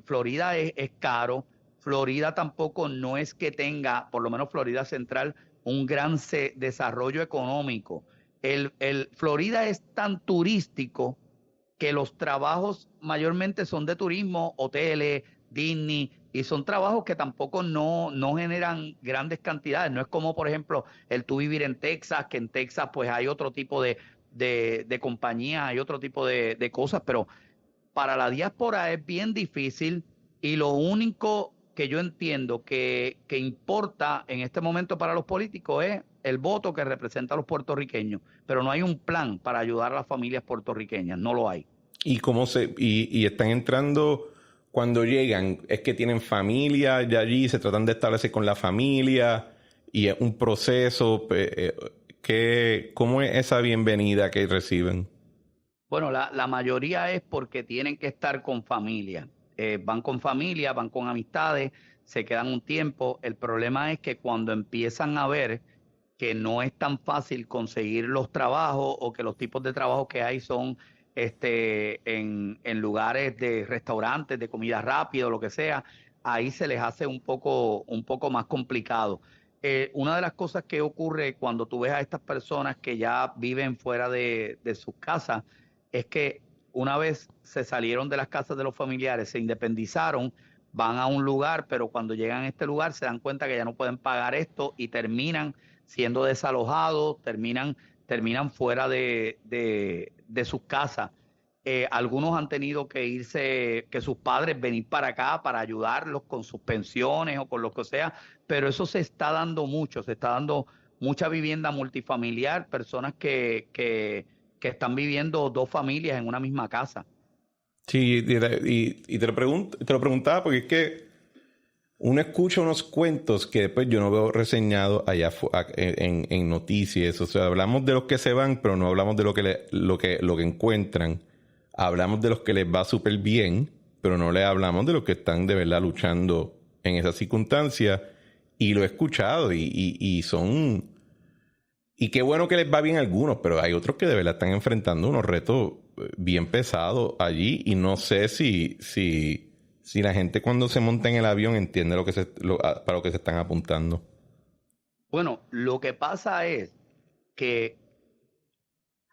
Florida es caro. Florida tampoco no es que tenga, por lo menos Florida Central, un gran desarrollo económico. Florida es tan turístico que los trabajos mayormente son de turismo, hoteles, Disney, y son trabajos que tampoco no generan grandes cantidades. No es como, por ejemplo, el tú vivir en Texas, que en Texas pues hay otro tipo de compañías, hay otro tipo de cosas, pero para la diáspora es bien difícil y lo único que yo entiendo que importa en este momento para los políticos es el voto que representa a los puertorriqueños, pero no hay un plan para ayudar a las familias puertorriqueñas, no lo hay. Y están entrando cuando llegan, es que tienen familia de allí, se tratan de establecer con la familia y es un proceso. ¿Cómo es esa bienvenida que reciben? Bueno, la mayoría es porque tienen que estar con familia. Van con familia, van con amistades, se quedan un tiempo. El problema es que cuando empiezan a ver que no es tan fácil conseguir los trabajos o que los tipos de trabajo que hay son en lugares de restaurantes, de comida rápida, o lo que sea, ahí se les hace un poco más complicado. Una de las cosas que ocurre cuando tú ves a estas personas que ya viven fuera de sus casas es que una vez se salieron de las casas de los familiares, se independizaron, van a un lugar, pero cuando llegan a este lugar se dan cuenta que ya no pueden pagar esto y terminan siendo desalojados, terminan fuera de sus casas. Algunos han tenido que irse, que sus padres venir para acá para ayudarlos con sus pensiones o con lo que sea, pero eso se está dando mucho, se está dando mucha vivienda multifamiliar, personas que están viviendo dos familias en una misma casa. Sí, y te lo preguntaba porque es que uno escucha unos cuentos que después yo no veo reseñados allá en noticias. O sea, hablamos de los que se van, pero no hablamos de lo que encuentran. Hablamos de los que les va súper bien, pero no les hablamos de los que están de verdad luchando en esas circunstancias. Y lo he escuchado y son... Y qué bueno que les va bien a algunos, pero hay otros que de verdad están enfrentando unos retos bien pesados allí y no sé si la gente cuando se monta en el avión entiende para lo que se están apuntando. Bueno, lo que pasa es que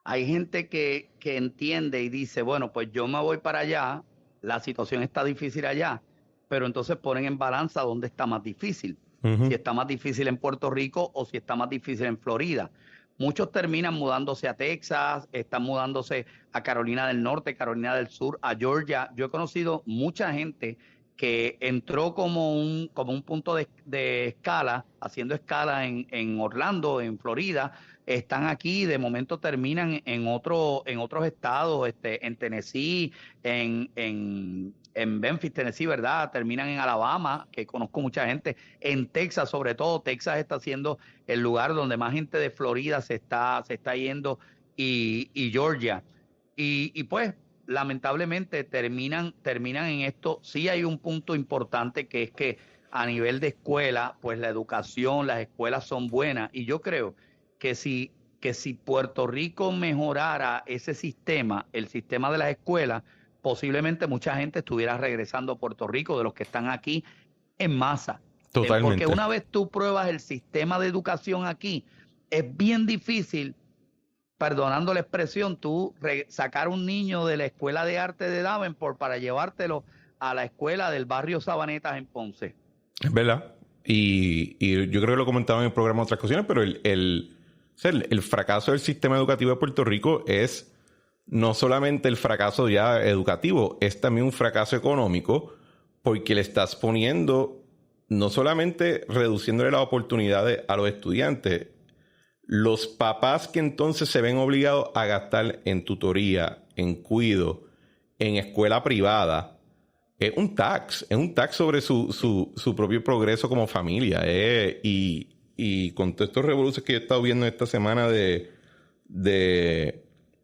hay gente que entiende y dice, bueno, pues yo me voy para allá, la situación está difícil allá, pero entonces ponen en balanza dónde está más difícil. Si Uh-huh. está más difícil en Puerto Rico o si está más difícil en Florida. Muchos terminan mudándose a Texas, están mudándose a Carolina del Norte, Carolina del Sur, a Georgia. Yo he conocido mucha gente que entró como un punto de escala, haciendo escala en Orlando, en Florida, están aquí, de momento terminan en otros estados, en Tennessee, en Memphis, Tennessee, ¿verdad? Terminan en Alabama, que conozco mucha gente, en Texas, sobre todo. Texas está siendo el lugar donde más gente de Florida se está yendo, y Georgia. Y pues lamentablemente terminan en esto. Sí hay un punto importante que es que a nivel de escuela, pues la educación, las escuelas son buenas, y yo creo que si Puerto Rico mejorara ese sistema, el sistema de las escuelas, posiblemente mucha gente estuviera regresando a Puerto Rico de los que están aquí en masa. Porque Totalmente. una vez tú pruebas el sistema de educación aquí, es bien difícil, perdonando la expresión, tú sacar un niño de la escuela de arte de Davenport para llevártelo a la escuela del barrio Sabanetas en Ponce. Es verdad. Y yo creo que lo comentaba en el programa en otras ocasiones, pero o sea, el fracaso del sistema educativo de Puerto Rico es no solamente el fracaso ya educativo, es también un fracaso económico porque le estás poniendo, no solamente reduciéndole las oportunidades a los estudiantes, los papás que entonces se ven obligados a gastar en tutoría, en cuido, en escuela privada, es un tax sobre su propio progreso como familia. Y con todos estos revoluciones que yo he estado viendo esta semana de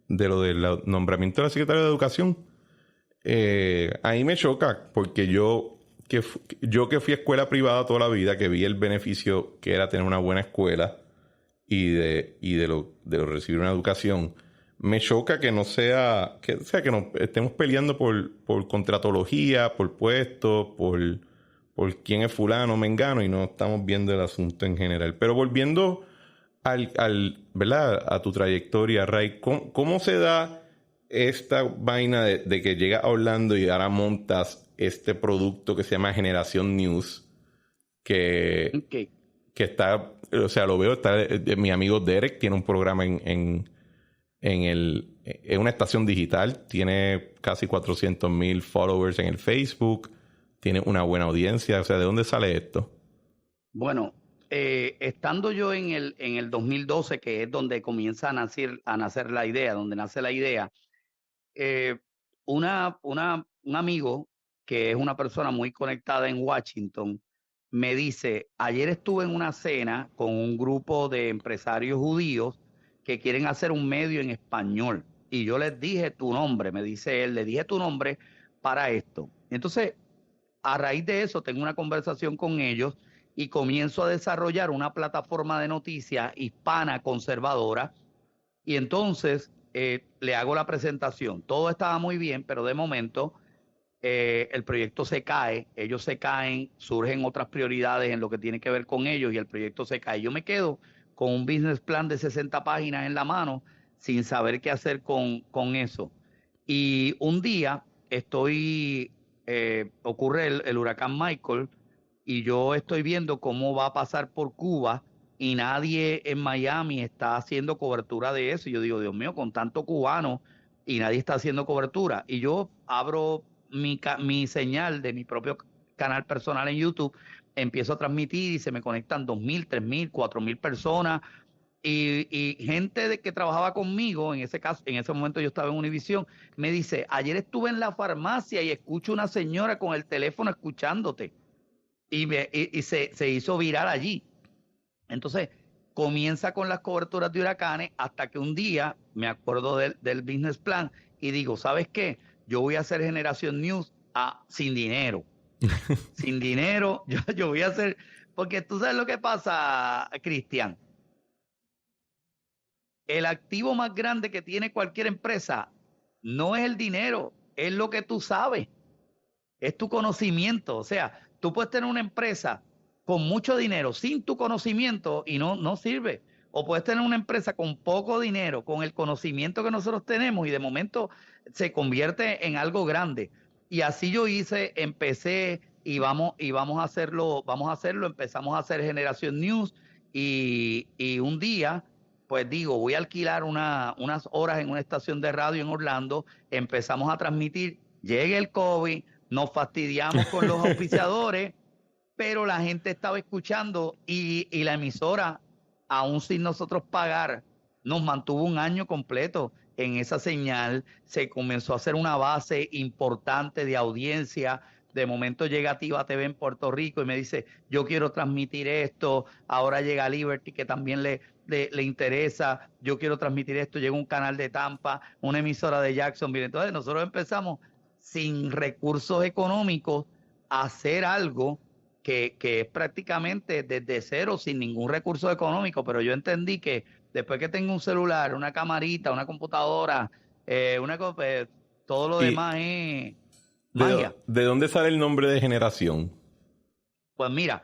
lo del nombramiento de la secretaria de Educación, ahí me choca porque yo que fui a escuela privada toda la vida, que vi el beneficio que era tener una buena escuela y de lo recibir una educación, me choca que no sea, o sea, que no estemos peleando por contratología, por puestos, por quién es fulano, mengano, y no estamos viendo el asunto en general. Pero volviendo ¿verdad? A tu trayectoria, Ray, ¿cómo se da esta vaina de que llegas a Orlando y ahora montas este producto que se llama Generación News, que, Ok. que está, o sea, lo veo, está, mi amigo Derek tiene un programa en una estación digital, tiene casi 400,000 followers en el Facebook, tiene una buena audiencia, o sea, ¿de dónde sale esto? Bueno, estando yo en el 2012, que es donde comienza a nacer la idea, donde nace la idea, eh, un amigo que es una persona muy conectada en Washington me dice, ayer estuve en una cena con un grupo de empresarios judíos que quieren hacer un medio en español. Y yo les dije tu nombre, me dice él, le dije tu nombre para esto. Entonces, a raíz de eso, tengo una conversación con ellos y comienzo a desarrollar una plataforma de noticias hispana conservadora y entonces le hago la presentación. Todo estaba muy bien, pero de momento el proyecto se cae, ellos se caen, surgen otras prioridades en lo que tiene que ver con ellos y el proyecto se cae. Yo me quedo con un business plan de 60 páginas en la mano sin saber qué hacer con eso. Y un día ocurre el huracán Michael y yo estoy viendo cómo va a pasar por Cuba y nadie en Miami está haciendo cobertura de eso. Y yo digo, Dios mío, con tanto cubano y nadie está haciendo cobertura. Y yo abro mi señal de mi propio canal personal en YouTube, empiezo a transmitir y se me conectan 2,000, 3,000, 4,000 personas. Y gente que trabajaba conmigo, en ese caso, en ese momento yo estaba en Univision, me dice, ayer estuve en la farmacia y escucho una señora con el teléfono escuchándote. Se hizo viral allí. Entonces, comienza con las coberturas de huracanes hasta que un día me acuerdo del business plan y digo, ¿sabes qué? Yo voy a hacer Generación News sin dinero. Sin dinero, yo voy a hacer, porque tú sabes lo que pasa, Cristian. El activo más grande que tiene cualquier empresa no es el dinero, es lo que tú sabes, es tu conocimiento. O sea, tú puedes tener una empresa con mucho dinero sin tu conocimiento y no sirve. O puedes tener una empresa con poco dinero, con el conocimiento que nosotros tenemos y de momento se convierte en algo grande. Y así yo hice, empecé vamos a hacerlo, empezamos a hacer Generación News y un día, pues digo, voy a alquilar unas horas en una estación de radio en Orlando, empezamos a transmitir, llega el COVID, nos fastidiamos con los auspiciadores, pero la gente estaba escuchando y la emisora, aún sin nosotros pagar, nos mantuvo un año completo en esa señal. Se comenzó a hacer una base importante de audiencia. De momento llega Tiva TV en Puerto Rico y me dice, yo quiero transmitir esto. Ahora llega Liberty, que también le interesa. Yo quiero transmitir esto. Llega un canal de Tampa, una emisora de Jacksonville. Entonces nosotros empezamos sin recursos económicos a hacer algo que es prácticamente desde cero, sin ningún recurso económico, pero yo entendí que después que tengo un celular, una camarita, una computadora, todo lo ¿Y demás es magia. de dónde sale el nombre de Generación? Pues mira,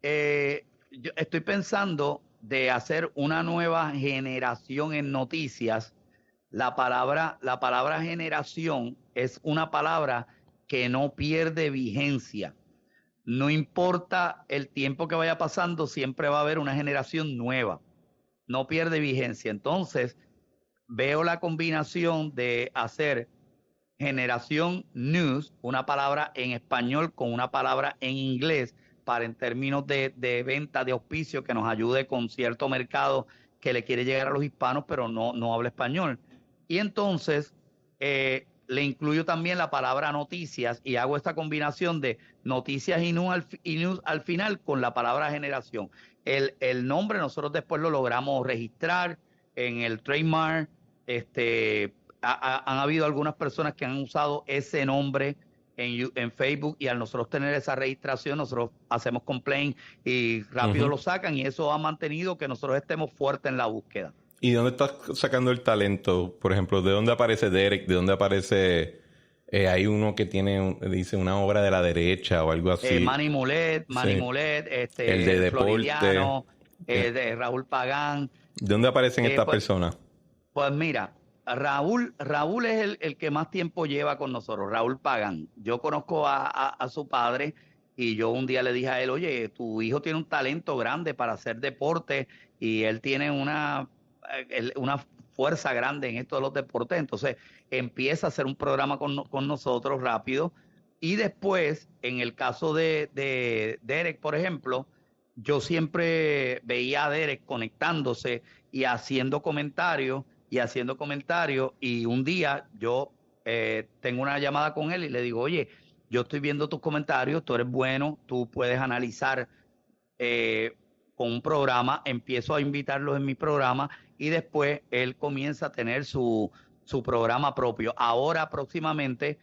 yo estoy pensando de hacer una nueva generación en noticias. La palabra generación es una palabra que no pierde vigencia. No importa el tiempo que vaya pasando, siempre va a haber una generación nueva. No pierde vigencia. Entonces, veo la combinación de hacer generación news, una palabra en español con una palabra en inglés, para en términos de venta, de auspicio, que nos ayude con cierto mercado que le quiere llegar a los hispanos, pero no habla español. Y entonces le incluyo también la palabra noticias y hago esta combinación de noticias y news al final con la palabra generación. El nombre nosotros después lo logramos registrar en el trademark. Han habido algunas personas que han usado ese nombre en Facebook y al nosotros tener esa registración, nosotros hacemos complaint y rápido Ujú. lo sacan y eso ha mantenido que nosotros estemos fuertes en la búsqueda. ¿Y de dónde estás sacando el talento? Por ejemplo, ¿de dónde aparece Derek? ¿De dónde aparece... hay uno que tiene, dice, una obra de la derecha o algo así. Manny Mulet, Sí. El de el deporte. Floridiano, de Raúl Pagán. ¿De dónde aparecen estas Pues, personas? pues mira, Raúl es el que más tiempo lleva con nosotros, Raúl Pagán. Yo conozco a su padre y yo un día le dije a él, oye, tu hijo tiene un talento grande para hacer deporte y él tiene una fuerza grande en esto de los deportes. Entonces empieza a hacer un programa con nosotros rápido y después, en el caso de Derek, por ejemplo, yo siempre veía a Derek conectándose y haciendo comentarios y un día yo tengo una llamada con él y le digo, oye, yo estoy viendo tus comentarios, tú eres bueno, tú puedes analizar con un programa, empiezo a invitarlos en mi programa y después él comienza a tener su programa propio. Ahora próximamente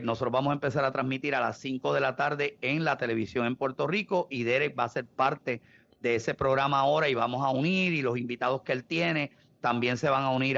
nosotros vamos a empezar a transmitir a las 5 de la tarde en la televisión en Puerto Rico y Derek va a ser parte de ese programa ahora y vamos a unir y los invitados que él tiene también se van a unir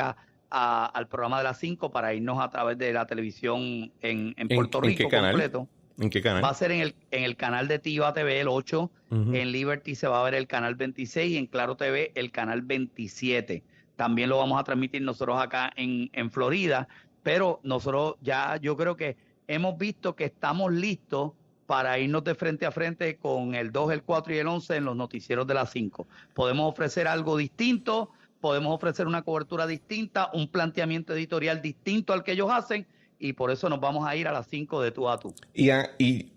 al programa de las 5 para irnos a través de la televisión en Puerto En qué Rico canal? completo. ¿En qué Va canal? a ser en el canal de TIVA TV, el 8, Ujú. en Liberty se va a ver el canal 26 y en Claro TV el canal 27. También lo vamos a transmitir nosotros acá en Florida, pero nosotros ya yo creo que hemos visto que estamos listos para irnos de frente a frente con el 2, el 4 y el 11 en los noticieros de las 5. Podemos ofrecer algo distinto, podemos ofrecer una cobertura distinta, un planteamiento editorial distinto al que ellos hacen y por eso nos vamos a ir a las 5 de tú a tú. Y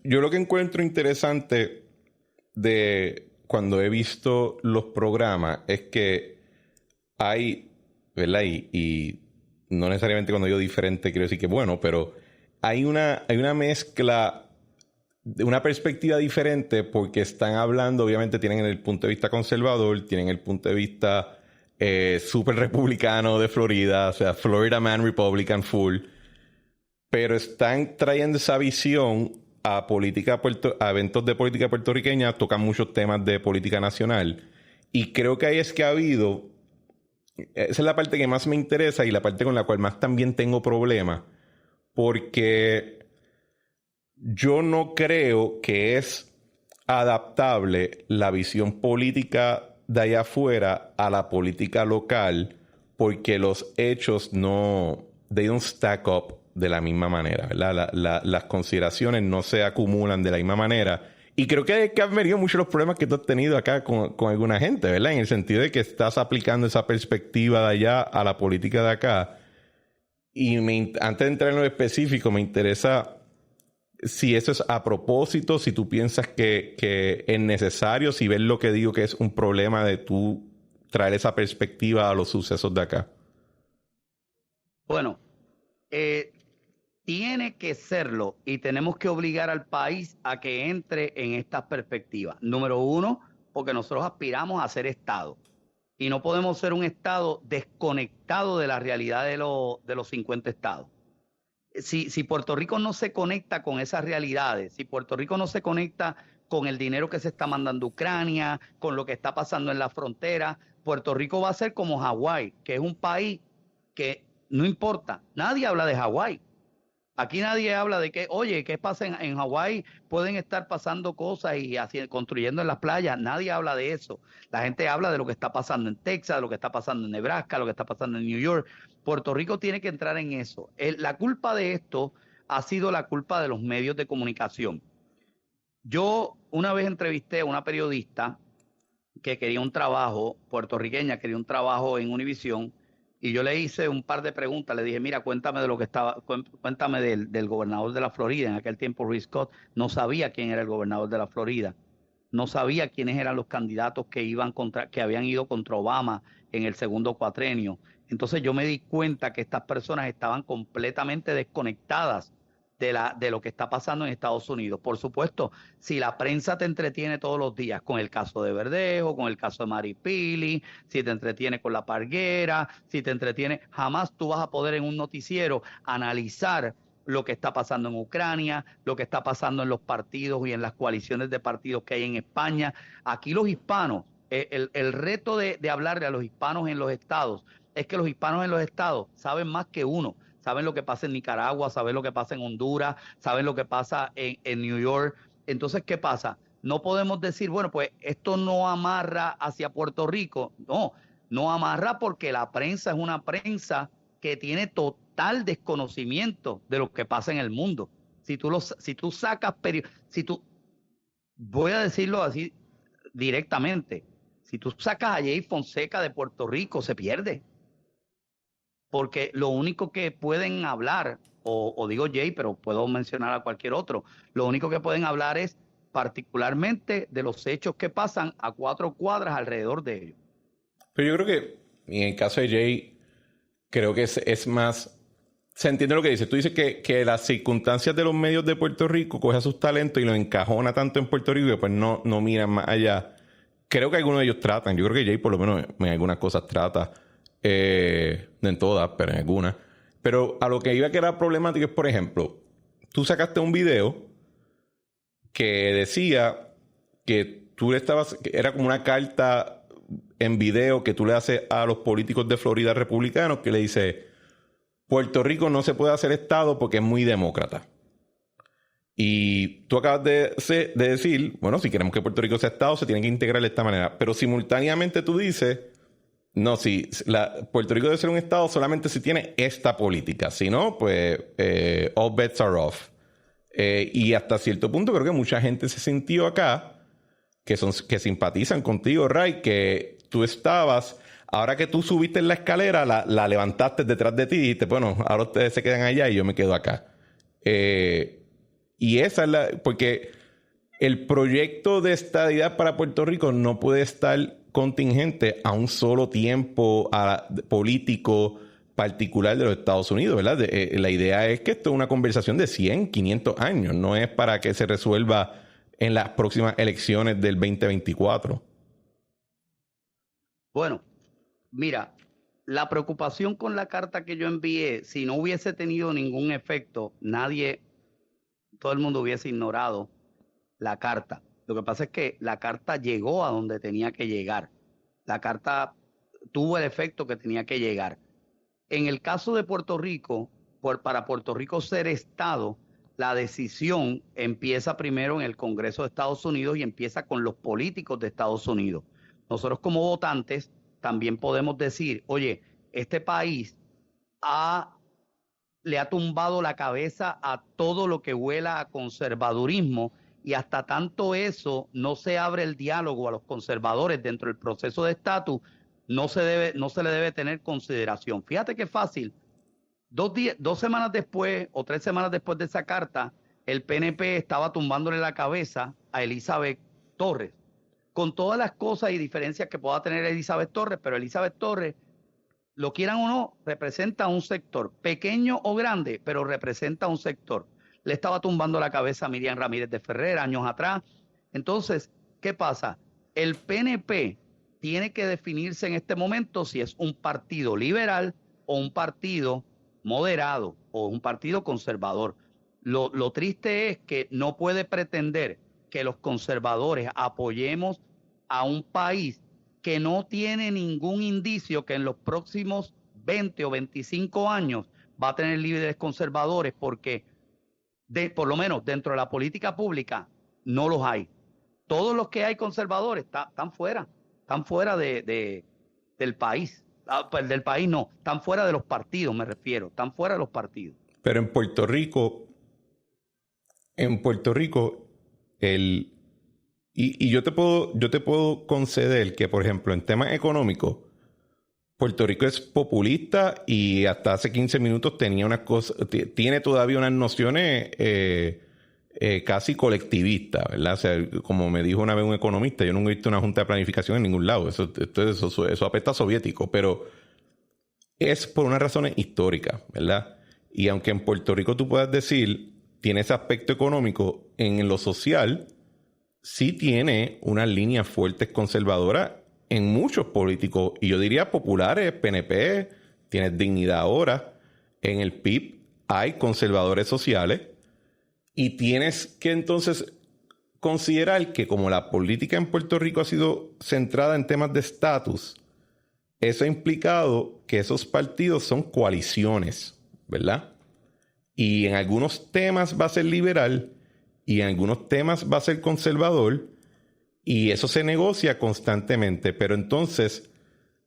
yo lo que encuentro interesante de cuando he visto los programas es que hay, ¿verdad? Y no necesariamente cuando digo diferente quiero decir que bueno, pero hay una mezcla de una perspectiva diferente porque están hablando, obviamente tienen el punto de vista conservador, tienen el punto de vista súper republicano de Florida, o sea, Florida Man Republican full, pero están trayendo esa visión a a eventos de política puertorriqueña, tocan muchos temas de política nacional. Y creo que ahí es que ha habido, esa es la parte que más me interesa y la parte con la cual más también tengo problemas, porque yo no creo que es adaptable la visión política de allá afuera a la política local, porque los hechos no, they don't stack up de la misma manera, ¿verdad? Las consideraciones no se acumulan de la misma manera. Y creo que han venido muchos los problemas que tú has tenido acá con alguna gente, ¿verdad? En el sentido de que estás aplicando esa perspectiva de allá a la política de acá. Y antes de entrar en lo específico, me interesa si eso es a propósito, si tú piensas que es necesario, si ves lo que digo que es un problema de tú traer esa perspectiva a los sucesos de acá. Bueno, tiene que serlo y tenemos que obligar al país a que entre en estas perspectivas. Número uno, porque nosotros aspiramos a ser Estado y no podemos ser un Estado desconectado de la realidad de los 50 estados. Si Puerto Rico no se conecta con esas realidades, si Puerto Rico no se conecta con el dinero que se está mandando a Ucrania, con lo que está pasando en la frontera, Puerto Rico va a ser como Hawái, que es un país que no importa, nadie habla de Hawái. Aquí nadie habla de que, oye, ¿qué pasa en Hawái? Pueden estar pasando cosas y construyendo en las playas. Nadie habla de eso. La gente habla de lo que está pasando en Texas, de lo que está pasando en Nebraska, lo que está pasando en New York. Puerto Rico tiene que entrar en eso. La culpa de esto ha sido la culpa de los medios de comunicación. Yo una vez entrevisté a una periodista que quería un trabajo, puertorriqueña, quería un trabajo en Univisión, y yo le hice un par de preguntas, le dije, mira, cuéntame de lo que estaba, cuéntame del gobernador de la Florida. En aquel tiempo, Rick Scott no sabía quién era el gobernador de la Florida, no sabía quiénes eran los candidatos que habían ido contra Obama en el segundo cuatrenio. Entonces yo me di cuenta que estas personas estaban completamente desconectadas de lo que está pasando en Estados Unidos. Por supuesto, si la prensa te entretiene todos los días con el caso de Verdejo, con el caso de Maripili, si te entretiene con la Parguera, si te entretiene, jamás tú vas a poder en un noticiero analizar lo que está pasando en Ucrania, lo que está pasando en los partidos y en las coaliciones de partidos que hay en España. Aquí los hispanos el reto de hablarle a los hispanos en los estados es que los hispanos en los estados saben más que uno. Saben lo que pasa en Nicaragua, saben lo que pasa en Honduras, saben lo que pasa en New York. Entonces, ¿qué pasa? No podemos decir, bueno, pues esto no amarra hacia Puerto Rico. No, no amarra porque la prensa es una prensa que tiene total desconocimiento de lo que pasa en el mundo. Si tú sacas voy a decirlo así directamente, si tú sacas a Jay Fonseca de Puerto Rico, se pierde. Porque lo único que pueden hablar, o digo Jay, pero puedo mencionar a cualquier otro, lo único que pueden hablar es particularmente de los hechos que pasan a 4 cuadras alrededor de ellos. Pero yo creo que en el caso de Jay, creo que es más... Se entiende lo que dices. Tú dices que las circunstancias de los medios de Puerto Rico coge a sus talentos y los encajona tanto en Puerto Rico que pues no miran más allá. Creo que algunos de ellos tratan. Yo creo que Jay por lo menos en algunas cosas trata. No en todas, pero en algunas. Pero a lo que iba que era problemático es, por ejemplo, tú sacaste un video que decía que que era como una carta en video que tú le haces a los políticos de Florida republicanos que le dice: Puerto Rico no se puede hacer Estado porque es muy demócrata. Y tú acabas de decir, bueno, si queremos que Puerto Rico sea Estado, se tiene que integrar de esta manera. Pero simultáneamente tú dices, no, si Puerto Rico debe ser un Estado solamente si tiene esta política. Si no, pues all bets are off. Y hasta cierto punto creo que mucha gente se sintió acá que simpatizan contigo, Ray, que tú estabas... Ahora que tú subiste en la escalera, la levantaste detrás de ti y dijiste, bueno, ahora ustedes se quedan allá y yo me quedo acá. Y esa es porque el proyecto de estadidad para Puerto Rico no puede estar contingente a un solo tiempo político particular de los Estados Unidos, ¿verdad? La idea es que esto es una conversación de 100, 500 años, no es para que se resuelva en las próximas elecciones del 2024. Bueno, mira, la preocupación con la carta que yo envié, si no hubiese tenido ningún efecto, todo el mundo hubiese ignorado la carta. Lo que pasa es que la carta llegó a donde tenía que llegar. La carta tuvo el efecto que tenía que llegar. En el caso de Puerto Rico, para Puerto Rico ser Estado, la decisión empieza primero en el Congreso de Estados Unidos y empieza con los políticos de Estados Unidos. Nosotros como votantes también podemos decir, oye, este país le ha tumbado la cabeza a todo lo que huela a conservadurismo y hasta tanto eso no se abre el diálogo a los conservadores dentro del proceso de estatus, no se le debe tener consideración. Fíjate qué fácil. 2 semanas después o 3 semanas después de esa carta, el PNP estaba tumbándole la cabeza a Elizabeth Torres, con todas las cosas y diferencias que pueda tener Elizabeth Torres, pero Elizabeth Torres, lo quieran o no, representa un sector, pequeño o grande, pero representa un sector. Le estaba tumbando la cabeza a Miriam Ramírez de Ferrer años atrás. Entonces, ¿qué pasa? El PNP tiene que definirse en este momento si es un partido liberal o un partido moderado o un partido conservador. Lo triste es que no puede pretender que los conservadores apoyemos a un país que no tiene ningún indicio que en los próximos 20 o 25 años va a tener líderes conservadores, porque por lo menos dentro de la política pública no los hay. Todos los que hay conservadores están fuera del país. Pues del país no, están fuera de los partidos, me refiero, están fuera de los partidos. Pero en Puerto Rico, y yo te puedo conceder que, por ejemplo, en temas económicos, Puerto Rico es populista y hasta hace 15 minutos tiene todavía unas nociones casi colectivistas, ¿verdad? O sea, como me dijo una vez un economista, yo nunca he visto una junta de planificación en ningún lado. Eso apesta a soviético, pero es por unas razones históricas, ¿verdad? Y aunque en Puerto Rico tú puedas decir, tiene ese aspecto económico, en lo social sí tiene unas líneas fuertes conservadoras en muchos políticos, y yo diría populares, PNP, tienes Dignidad Ahora, en el PIB hay conservadores sociales, y tienes que entonces considerar que como la política en Puerto Rico ha sido centrada en temas de estatus, eso ha implicado que esos partidos son coaliciones, ¿verdad? Y en algunos temas va a ser liberal y en algunos temas va a ser conservador, y eso se negocia constantemente. Pero entonces,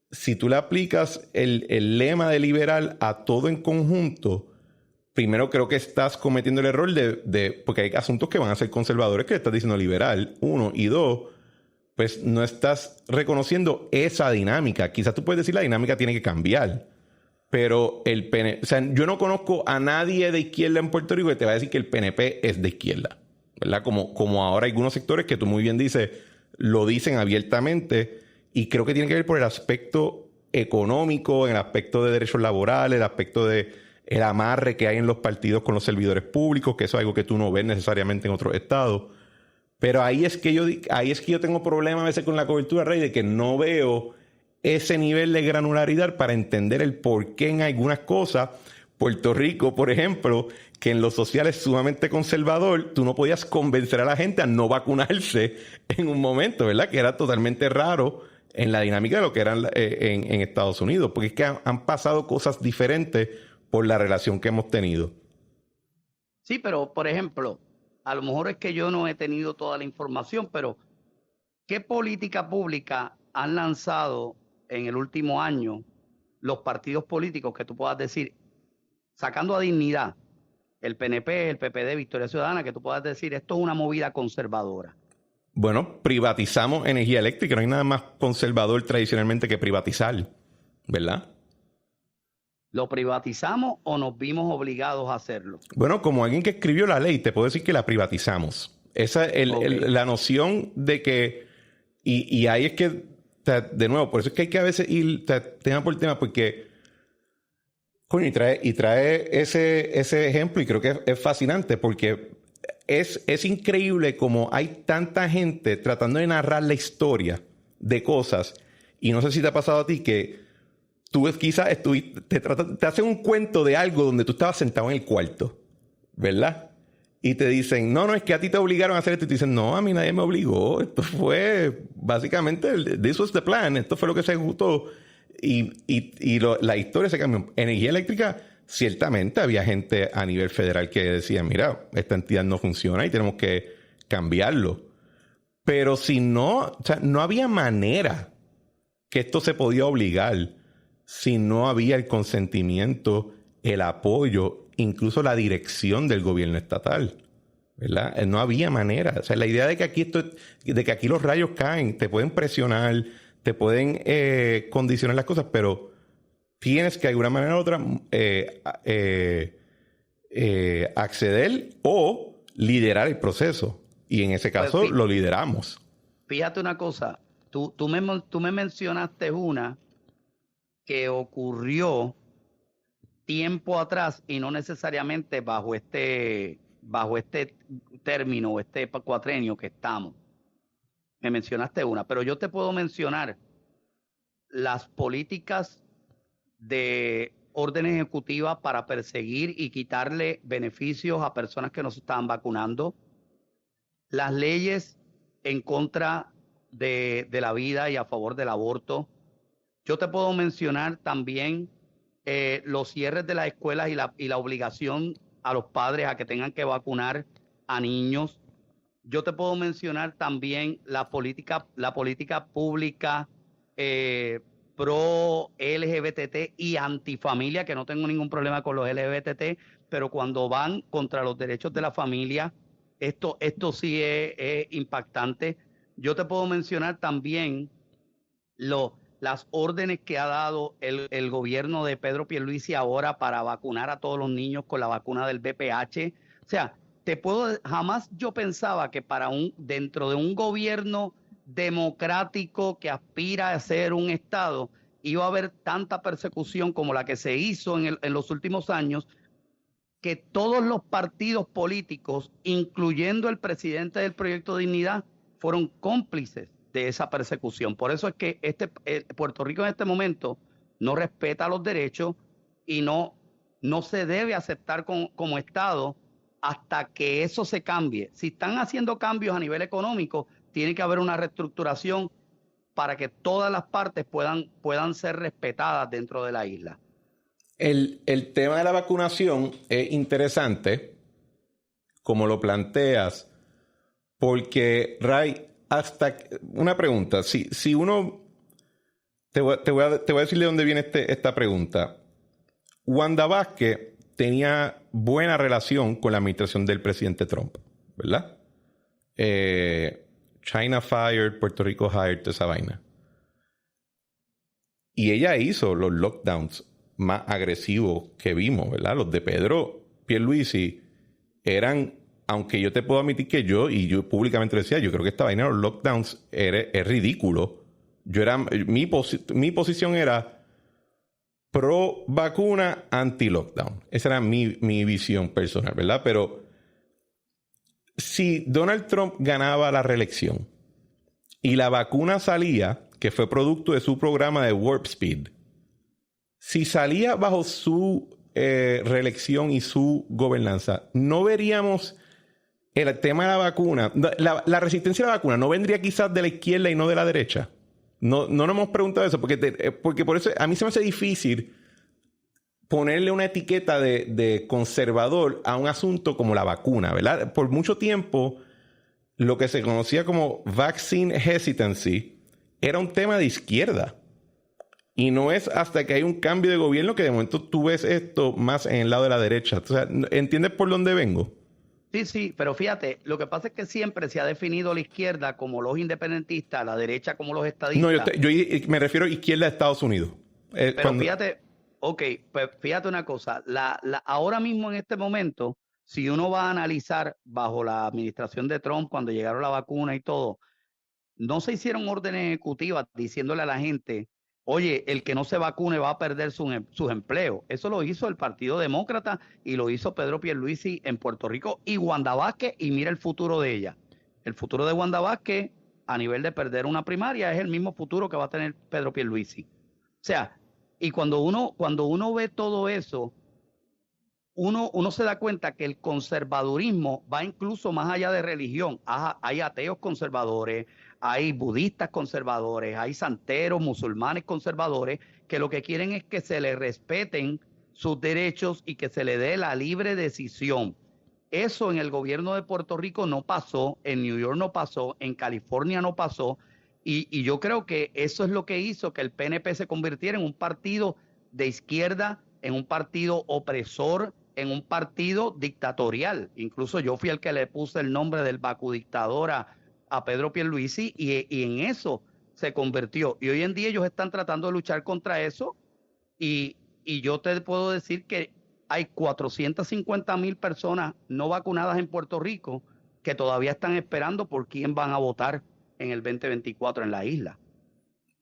si tú le aplicas el lema de liberal a todo en conjunto, primero creo que estás cometiendo el error porque hay asuntos que van a ser conservadores que le estás diciendo liberal, uno, y dos, pues no estás reconociendo esa dinámica. Quizás tú puedes decir la dinámica tiene que cambiar, pero el PNP, o sea, yo no conozco a nadie de izquierda en Puerto Rico que te va a decir que el PNP es de izquierda, ¿verdad? Como ahora hay algunos sectores que tú muy bien dices, lo dicen abiertamente, y creo que tiene que ver por el aspecto económico, el aspecto de derechos laborales, el aspecto de el amarre que hay en los partidos con los servidores públicos, que eso es algo que tú no ves necesariamente en otros estados. Pero ahí es que yo tengo problemas a veces con la cobertura, Rey, de que no veo ese nivel de granularidad para entender el por qué en algunas cosas. Puerto Rico, por ejemplo, que en lo social es sumamente conservador, tú no podías convencer a la gente a no vacunarse en un momento, ¿verdad? Que era totalmente raro en la dinámica de lo que eran en Estados Unidos, porque es que han pasado cosas diferentes por la relación que hemos tenido. Sí, pero por ejemplo, a lo mejor es que yo no he tenido toda la información, pero ¿qué política pública han lanzado en el último año los partidos políticos que tú puedas decir, sacando a Dignidad, el PNP, el PPD, Victoria Ciudadana, que tú puedas decir, esto es una movida conservadora? Bueno, privatizamos energía eléctrica. No hay nada más conservador tradicionalmente que privatizar, ¿verdad? ¿Lo privatizamos o nos vimos obligados a hacerlo? Bueno, como alguien que escribió la ley, te puedo decir que la privatizamos. Esa es la noción de que... Y ahí es que, de nuevo, por eso es que hay que a veces ir tema por tema, porque... Coño, y trae ese ejemplo, y creo que es fascinante, porque es increíble como hay tanta gente tratando de narrar la historia de cosas, y no sé si te ha pasado a ti que tú quizás te hacen un cuento de algo donde tú estabas sentado en el cuarto, ¿verdad? Y te dicen, no, es que a ti te obligaron a hacer esto. Y te dicen, no, a mí nadie me obligó. Esto fue básicamente, this was the plan. Esto fue lo que se ejecutó. La historia se cambió. Energía eléctrica, ciertamente había gente a nivel federal que decía, mira, esta entidad no funciona y tenemos que cambiarlo. Pero si no, o sea, no había manera que esto se podía obligar si no había el consentimiento, el apoyo, incluso la dirección del gobierno estatal, ¿verdad? No había manera. O sea, la idea de que aquí los rayos caen, te pueden presionar, te pueden condicionar las cosas, pero tienes que de alguna manera u otra acceder o liderar el proceso. Y en ese caso Pues, lo lideramos. fíjate una cosa, tú me mencionaste una que ocurrió tiempo atrás y no necesariamente bajo este término o este cuatrenio que estamos. Me mencionaste una, pero yo te puedo mencionar las políticas de orden ejecutiva para perseguir y quitarle beneficios a personas que no se estaban vacunando, las leyes en contra de la vida y a favor del aborto. Yo te puedo mencionar también los cierres de las escuelas y la obligación a los padres a que tengan que vacunar a niños. Yo te puedo mencionar también la política pública pro LGBT y antifamilia, que no tengo ningún problema con los LGBT, pero cuando van contra los derechos de la familia, esto sí es impactante. Yo te puedo mencionar también las órdenes que ha dado el gobierno de Pedro Pierluisi ahora para vacunar a todos los niños con la vacuna del VPH. O sea, jamás yo pensaba que dentro de un gobierno democrático que aspira a ser un Estado, iba a haber tanta persecución como la que se hizo en los últimos años, que todos los partidos políticos, incluyendo el presidente del Proyecto Dignidad, fueron cómplices de esa persecución. Por eso es que Puerto Rico en este momento no respeta los derechos y no se debe aceptar como Estado hasta que eso se cambie. Si están haciendo cambios a nivel económico, tiene que haber una reestructuración para que todas las partes puedan ser respetadas dentro de la isla. El tema de la vacunación es interesante, como lo planteas, porque, Ray, hasta una pregunta. Si uno... Te voy a decir de dónde viene esta pregunta. Wanda Vázquez tenía buena relación con la administración del presidente Trump, ¿verdad? China fired, Puerto Rico hired, toda esa vaina. Y ella hizo los lockdowns más agresivos que vimos, ¿verdad? Los de Pedro Pierluisi eran, aunque yo te puedo admitir que yo públicamente decía, yo creo que esta vaina de los lockdowns es ridículo. Mi posición era pro vacuna, anti lockdown. Esa era mi visión personal, ¿verdad? Pero si Donald Trump ganaba la reelección y la vacuna salía, que fue producto de su programa de Warp Speed, si salía bajo su reelección y su gobernanza, no veríamos el tema de la vacuna, la resistencia a la vacuna, ¿no vendría quizás de la izquierda y no de la derecha? No nos hemos preguntado eso, porque por eso a mí se me hace difícil ponerle una etiqueta de conservador a un asunto como la vacuna, ¿verdad? Por mucho tiempo, lo que se conocía como vaccine hesitancy era un tema de izquierda. Y no es hasta que hay un cambio de gobierno que de momento tú ves esto más en el lado de la derecha. O sea, ¿entiendes por dónde vengo? Sí, pero fíjate, lo que pasa es que siempre se ha definido la izquierda como los independentistas, la derecha como los estadistas. No, yo me refiero a izquierda de Estados Unidos. Pero fíjate, pues fíjate una cosa, ahora mismo en este momento, si uno va a analizar bajo la administración de Trump, cuando llegaron la vacuna y todo, no se hicieron órdenes ejecutivas diciéndole a la gente, oye, el que no se vacune va a perder sus empleos. Eso lo hizo el Partido Demócrata y lo hizo Pedro Pierluisi en Puerto Rico y Wanda Vázquez, y mira el futuro de ella. El futuro de Wanda Vázquez, a nivel de perder una primaria, es el mismo futuro que va a tener Pedro Pierluisi. O sea, y cuando uno ve todo eso, uno se da cuenta que el conservadurismo va incluso más allá de religión. Hay ateos conservadores, hay budistas conservadores, hay santeros, musulmanes conservadores, que lo que quieren es que se les respeten sus derechos y que se le dé la libre decisión. Eso en el gobierno de Puerto Rico no pasó, en New York no pasó, en California no pasó, y yo creo que eso es lo que hizo que el PNP se convirtiera en un partido de izquierda, en un partido opresor, en un partido dictatorial. Incluso yo fui el que le puse el nombre del vacudictador a Pedro Pierluisi y en eso se convirtió. Y hoy en día ellos están tratando de luchar contra eso y yo te puedo decir que hay 450,000 personas no vacunadas en Puerto Rico que todavía están esperando por quién van a votar en el 2024 en la isla.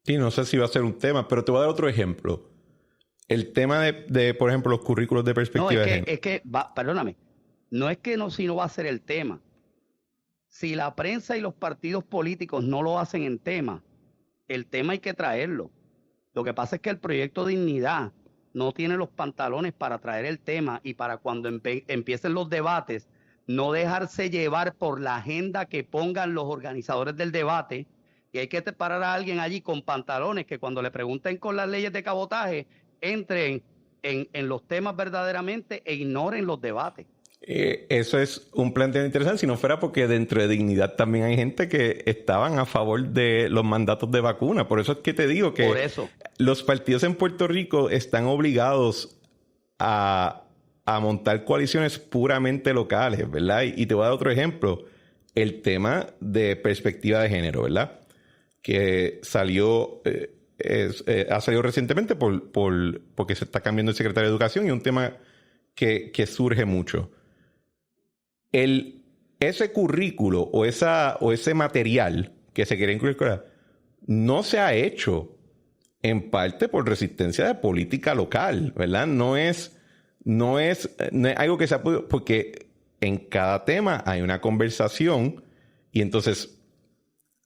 Sí, no sé si va a ser un tema, pero te voy a dar otro ejemplo. El tema de por ejemplo, los currículos de perspectiva de género. Perdóname, no es que si no va a ser el tema. Si la prensa y los partidos políticos no lo hacen en tema, el tema hay que traerlo. Lo que pasa es que el proyecto Dignidad no tiene los pantalones para traer el tema y para cuando empiecen los debates, no dejarse llevar por la agenda que pongan los organizadores del debate, y hay que parar a alguien allí con pantalones que cuando le pregunten con las leyes de cabotaje, entren en los temas verdaderamente e ignoren los debates. Eso es un planteamiento interesante, si no fuera porque dentro de Dignidad también hay gente que estaban a favor de los mandatos de vacuna. Por eso es que te digo que los partidos en Puerto Rico están obligados a montar coaliciones puramente locales, ¿verdad? Y te voy a dar otro ejemplo. El tema de perspectiva de género, ¿verdad? Que salió... ha salido recientemente porque se está cambiando el secretario de Educación y es un tema que surge mucho. Ese currículo o ese material que se quiere incluir no se ha hecho en parte por resistencia de política local, ¿verdad? No es algo que se ha podido, porque en cada tema hay una conversación y entonces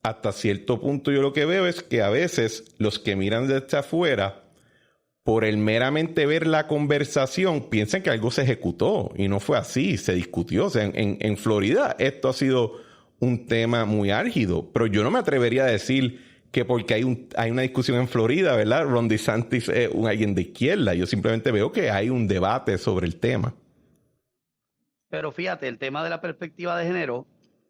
hasta cierto punto yo lo que veo es que a veces los que miran desde afuera por el meramente ver la conversación, piensan que algo se ejecutó y no fue así, se discutió. O sea, en Florida esto ha sido un tema muy álgido, pero yo no me atrevería a decir que porque hay una discusión en Florida, ¿verdad? Ron DeSantis es alguien de izquierda. Yo simplemente veo que hay un debate sobre el tema. Pero fíjate, el tema de la perspectiva de género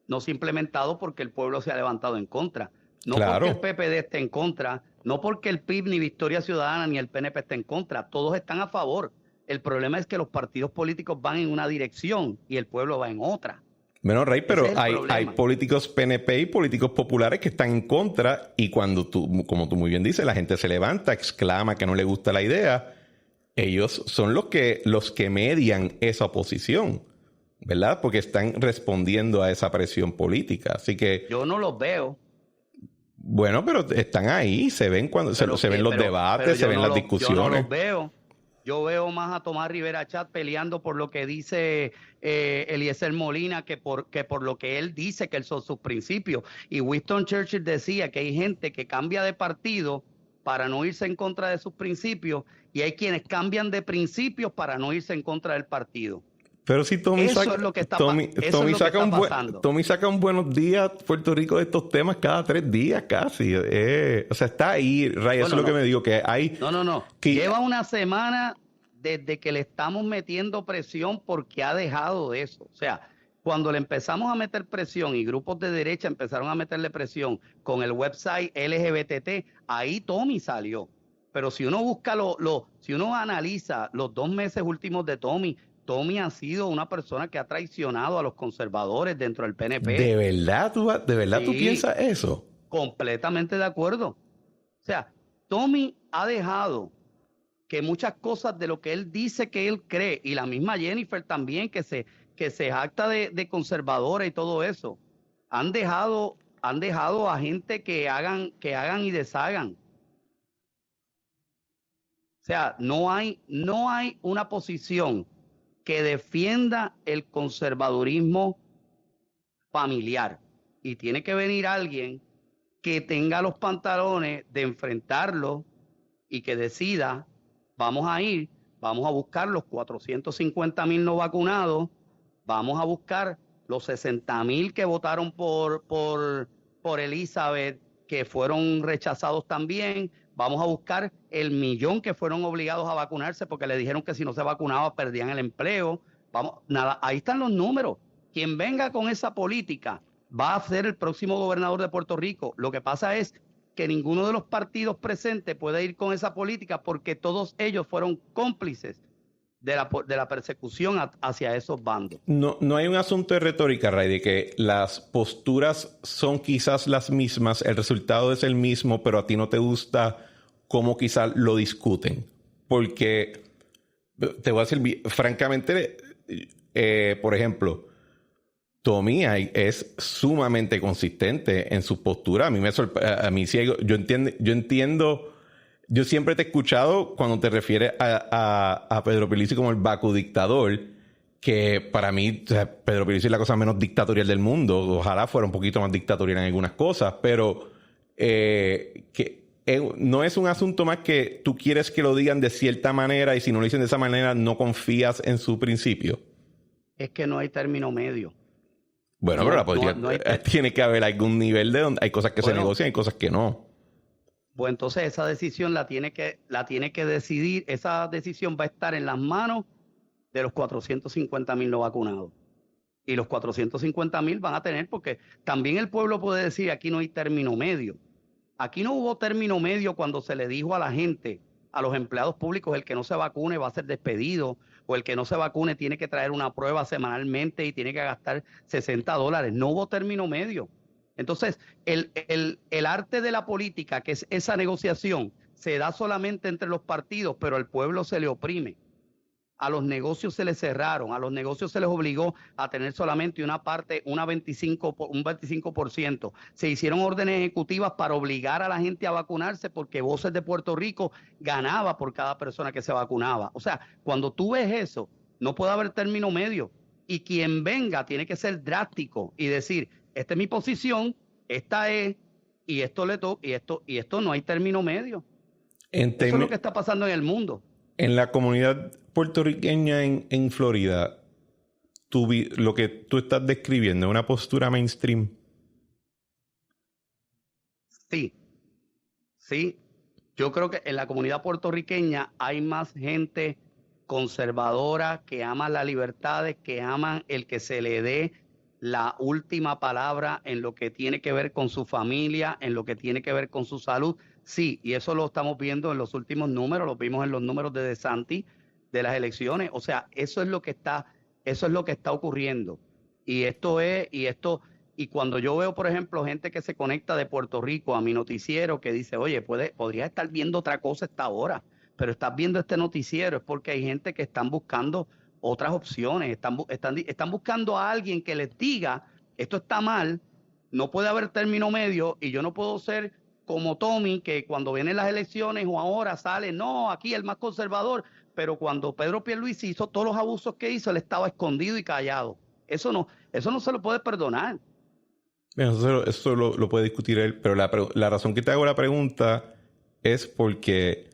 no se ha implementado porque el pueblo se ha levantado en contra. No Claro. porque el PPD esté en contra, no porque el PIB, ni Victoria Ciudadana, ni el PNP esté en contra. Todos están a favor. El problema es que los partidos políticos van en una dirección y el pueblo va en otra. Bueno, Rey, pero Ese es el hay problema. políticos PNP y políticos populares que están en contra y cuando como tú muy bien dices, la gente se levanta, exclama que no le gusta la idea, ellos son los que median esa oposición, ¿verdad? Porque están respondiendo a esa presión política. Así que Yo no los veo. bueno, pero están ahí, se ven cuando se ven los debates, se ven las discusiones. Yo no los veo. Yo veo más a Tomás Rivera Chat peleando por lo que dice Eliezer Molina que por lo que él dice que son sus principios. Y Winston Churchill decía que hay gente que cambia de partido para no irse en contra de sus principios y hay quienes cambian de principios para no irse en contra del partido. Pero si Tommy Eso saca, es lo que está pasando. Tommy saca un Buenos Días Puerto Rico de estos temas cada 3 días casi. O sea, está ahí, Ray, eso es lo que me digo, que hay... No. Lleva una semana desde que le estamos metiendo presión porque ha dejado de eso. O sea, cuando le empezamos a meter presión y grupos de derecha empezaron a meterle presión con el website LGBTT, ahí Tommy salió. Pero si uno busca si uno analiza los 2 meses últimos de Tommy ha sido una persona que ha traicionado a los conservadores dentro del PNP. ¿De verdad tú piensas eso? Completamente de acuerdo. O sea, Tommy ha dejado que muchas cosas de lo que él dice que él cree, y la misma Jennifer también, que se jacta de conservadora y todo eso, han dejado a gente que hagan y deshagan. O sea, no hay una posición que defienda el conservadurismo familiar. Y tiene que venir alguien que tenga los pantalones de enfrentarlo y que decida, vamos a buscar los 450,000 no vacunados, vamos a buscar los 60,000 que votaron por Elizabeth, que fueron rechazados también, vamos a buscar el 1,000,000 que fueron obligados a vacunarse porque le dijeron que si no se vacunaba perdían el empleo. Ahí están los números. Quien venga con esa política va a ser el próximo gobernador de Puerto Rico. Lo que pasa es que ninguno de los partidos presentes puede ir con esa política porque todos ellos fueron cómplices de la persecución hacia esos bandos. No hay un asunto de retórica, Ray, de que las posturas son quizás las mismas, el resultado es el mismo, pero a ti no te gusta cómo quizás lo discuten. Porque, te voy a decir, francamente, por ejemplo, Tommy es sumamente consistente en su postura. A mí sí, yo entiendo. Yo siempre te he escuchado cuando te refieres a Pedro Pierluisi como el Baku dictador, que para mí, o sea, Pedro Pierluisi es la cosa menos dictatorial del mundo. Ojalá fuera un poquito más dictatorial en algunas cosas, pero no es un asunto más que tú quieres que lo digan de cierta manera y si no lo dicen de esa manera no confías en su principio. Es que no hay término medio. Bueno, pero la política tiene que haber algún nivel de donde hay cosas que se negocian y cosas que no. Pues entonces esa decisión la tiene que decidir, esa decisión va a estar en las manos de los 450,000 no vacunados. Y los 450,000 van a tener, porque también el pueblo puede decir, aquí no hay término medio. Aquí no hubo término medio cuando se le dijo a la gente, a los empleados públicos, el que no se vacune va a ser despedido, o el que no se vacune tiene que traer una prueba semanalmente y tiene que gastar $60. No hubo término medio. Entonces, el arte de la política, que es esa negociación, se da solamente entre los partidos, pero al pueblo se le oprime. A los negocios se les cerraron, a los negocios se les obligó a tener solamente una parte, un 25%. Se hicieron órdenes ejecutivas para obligar a la gente a vacunarse porque Voces de Puerto Rico ganaba por cada persona que se vacunaba. O sea, cuando tú ves eso, no puede haber término medio. Y quien venga tiene que ser drástico y decir, esta es mi posición, esta es, y esto le toca, y esto no hay término medio. Eso es lo que está pasando en el mundo. En la comunidad puertorriqueña en Florida, lo que tú estás describiendo es una postura mainstream. Sí, sí. Yo creo que en la comunidad puertorriqueña hay más gente conservadora que ama las libertades, que aman el que se le dé la última palabra en lo que tiene que ver con su familia, en lo que tiene que ver con su salud. Sí, y eso lo estamos viendo en los últimos números, lo vimos en los números de DeSantis de las elecciones. O sea, eso es lo que está ocurriendo. Y cuando yo veo, por ejemplo, gente que se conecta de Puerto Rico a mi noticiero que dice, oye, podría estar viendo otra cosa a esta hora, pero estás viendo este noticiero, es porque hay gente que están buscando otras opciones, están buscando a alguien que les diga, esto está mal, no puede haber término medio y yo no puedo ser como Tommy, que cuando vienen las elecciones o ahora sale, no, aquí el más conservador, pero cuando Pedro Pierluisi hizo todos los abusos que hizo, él estaba escondido y callado. Eso no se lo puede perdonar. Bueno, eso lo puede discutir él, pero la razón que te hago la pregunta es porque,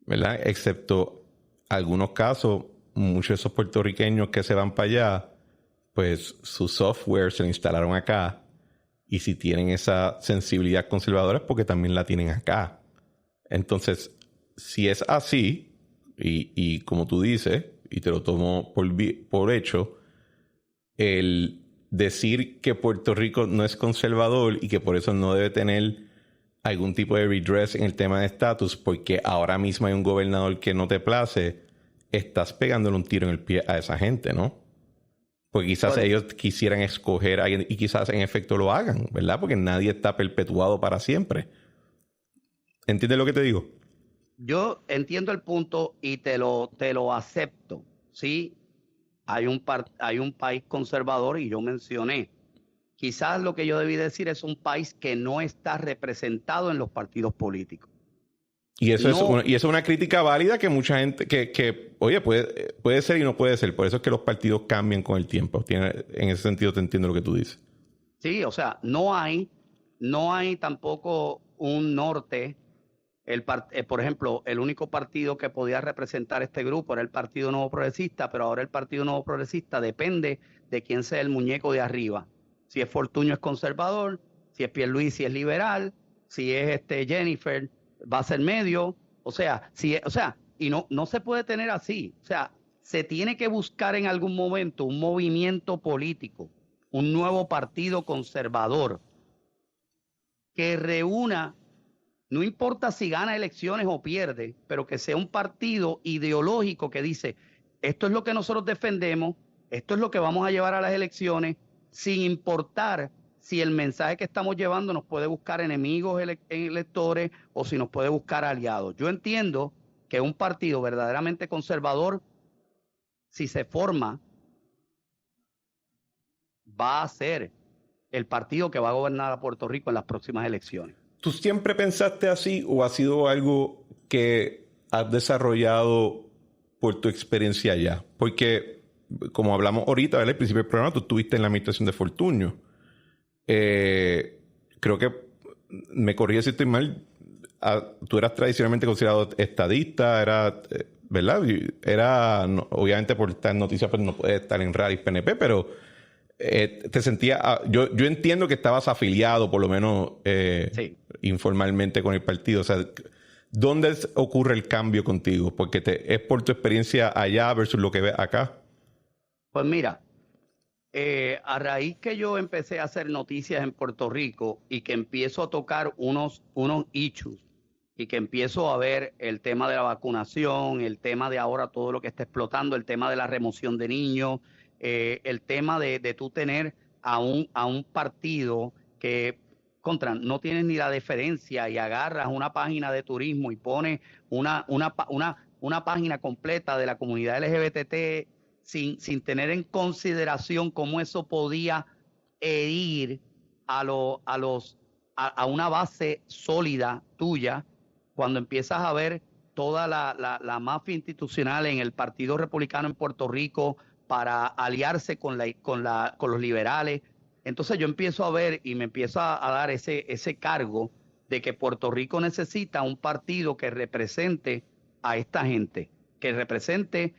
¿verdad? Excepto algunos casos, muchos de esos puertorriqueños que se van para allá, pues su software se lo instalaron acá, y si tienen esa sensibilidad conservadora es porque también la tienen acá. Entonces, si es así, y como tú dices, y te lo tomo por hecho, el decir que Puerto Rico no es conservador y que por eso no debe tener algún tipo de redress en el tema de estatus, porque ahora mismo hay un gobernador que no te place, estás pegándole un tiro en el pie a esa gente, ¿no? Porque quizás ellos quisieran escoger a alguien y quizás en efecto lo hagan, ¿verdad? Porque nadie está perpetuado para siempre. ¿Entiendes lo que te digo? Yo entiendo el punto y te lo acepto, ¿sí? Hay un país conservador y yo mencioné, quizás lo que yo debí decir es un país que no está representado en los partidos políticos. Y eso No, es una crítica válida que mucha gente, oye, puede ser y no puede ser. Por eso es que los partidos cambian con el tiempo. En ese sentido te entiendo lo que tú dices. sí, o sea, no hay tampoco un norte. Por ejemplo, el único partido que podía representar este grupo era el Partido Nuevo Progresista, pero ahora el Partido Nuevo Progresista depende de quién sea el muñeco de arriba. Si es Fortuño es conservador, si es Pierluisi es liberal, si es Jennifer va a ser medio, y no se puede tener así. O sea, se tiene que buscar en algún momento un movimiento político, un nuevo partido conservador que reúna, no importa si gana elecciones o pierde, pero que sea un partido ideológico que dice, esto es lo que nosotros defendemos, esto es lo que vamos a llevar a las elecciones, sin importar si el mensaje que estamos llevando nos puede buscar enemigos electores o si nos puede buscar aliados. Yo entiendo que un partido verdaderamente conservador, si se forma, va a ser el partido que va a gobernar a Puerto Rico en las próximas elecciones. ¿Tú siempre pensaste así o ha sido algo que has desarrollado por tu experiencia allá? Porque, como hablamos ahorita, ¿verdad? Al principio del programa, tú estuviste en la administración de Fortuño. Creo que, me corría si estoy mal, tú eras tradicionalmente considerado estadista, ¿verdad? Obviamente por estar en noticias, pues no puedes estar en Radio y PNP, pero te sentía, yo entiendo que estabas afiliado, por lo menos Sí. informalmente, con el partido. O sea, ¿dónde ocurre el cambio contigo? Porque es por tu experiencia allá versus lo que ves acá. Pues mira, a raíz que yo empecé a hacer noticias en Puerto Rico y que empiezo a tocar unos issues y que empiezo a ver el tema de la vacunación, el tema de ahora todo lo que está explotando, el tema de la remoción de niños, el tema de tú tener a un partido que no tienes ni la deferencia y agarras una página de turismo y pones una página completa de la comunidad LGBT sin tener en consideración cómo eso podía herir a una base sólida tuya, cuando empiezas a ver toda la mafia institucional en el Partido Republicano en Puerto Rico para aliarse con los liberales. Entonces yo empiezo a ver y me empiezo a dar ese cargo de que Puerto Rico necesita un partido que represente a esta gente, que represente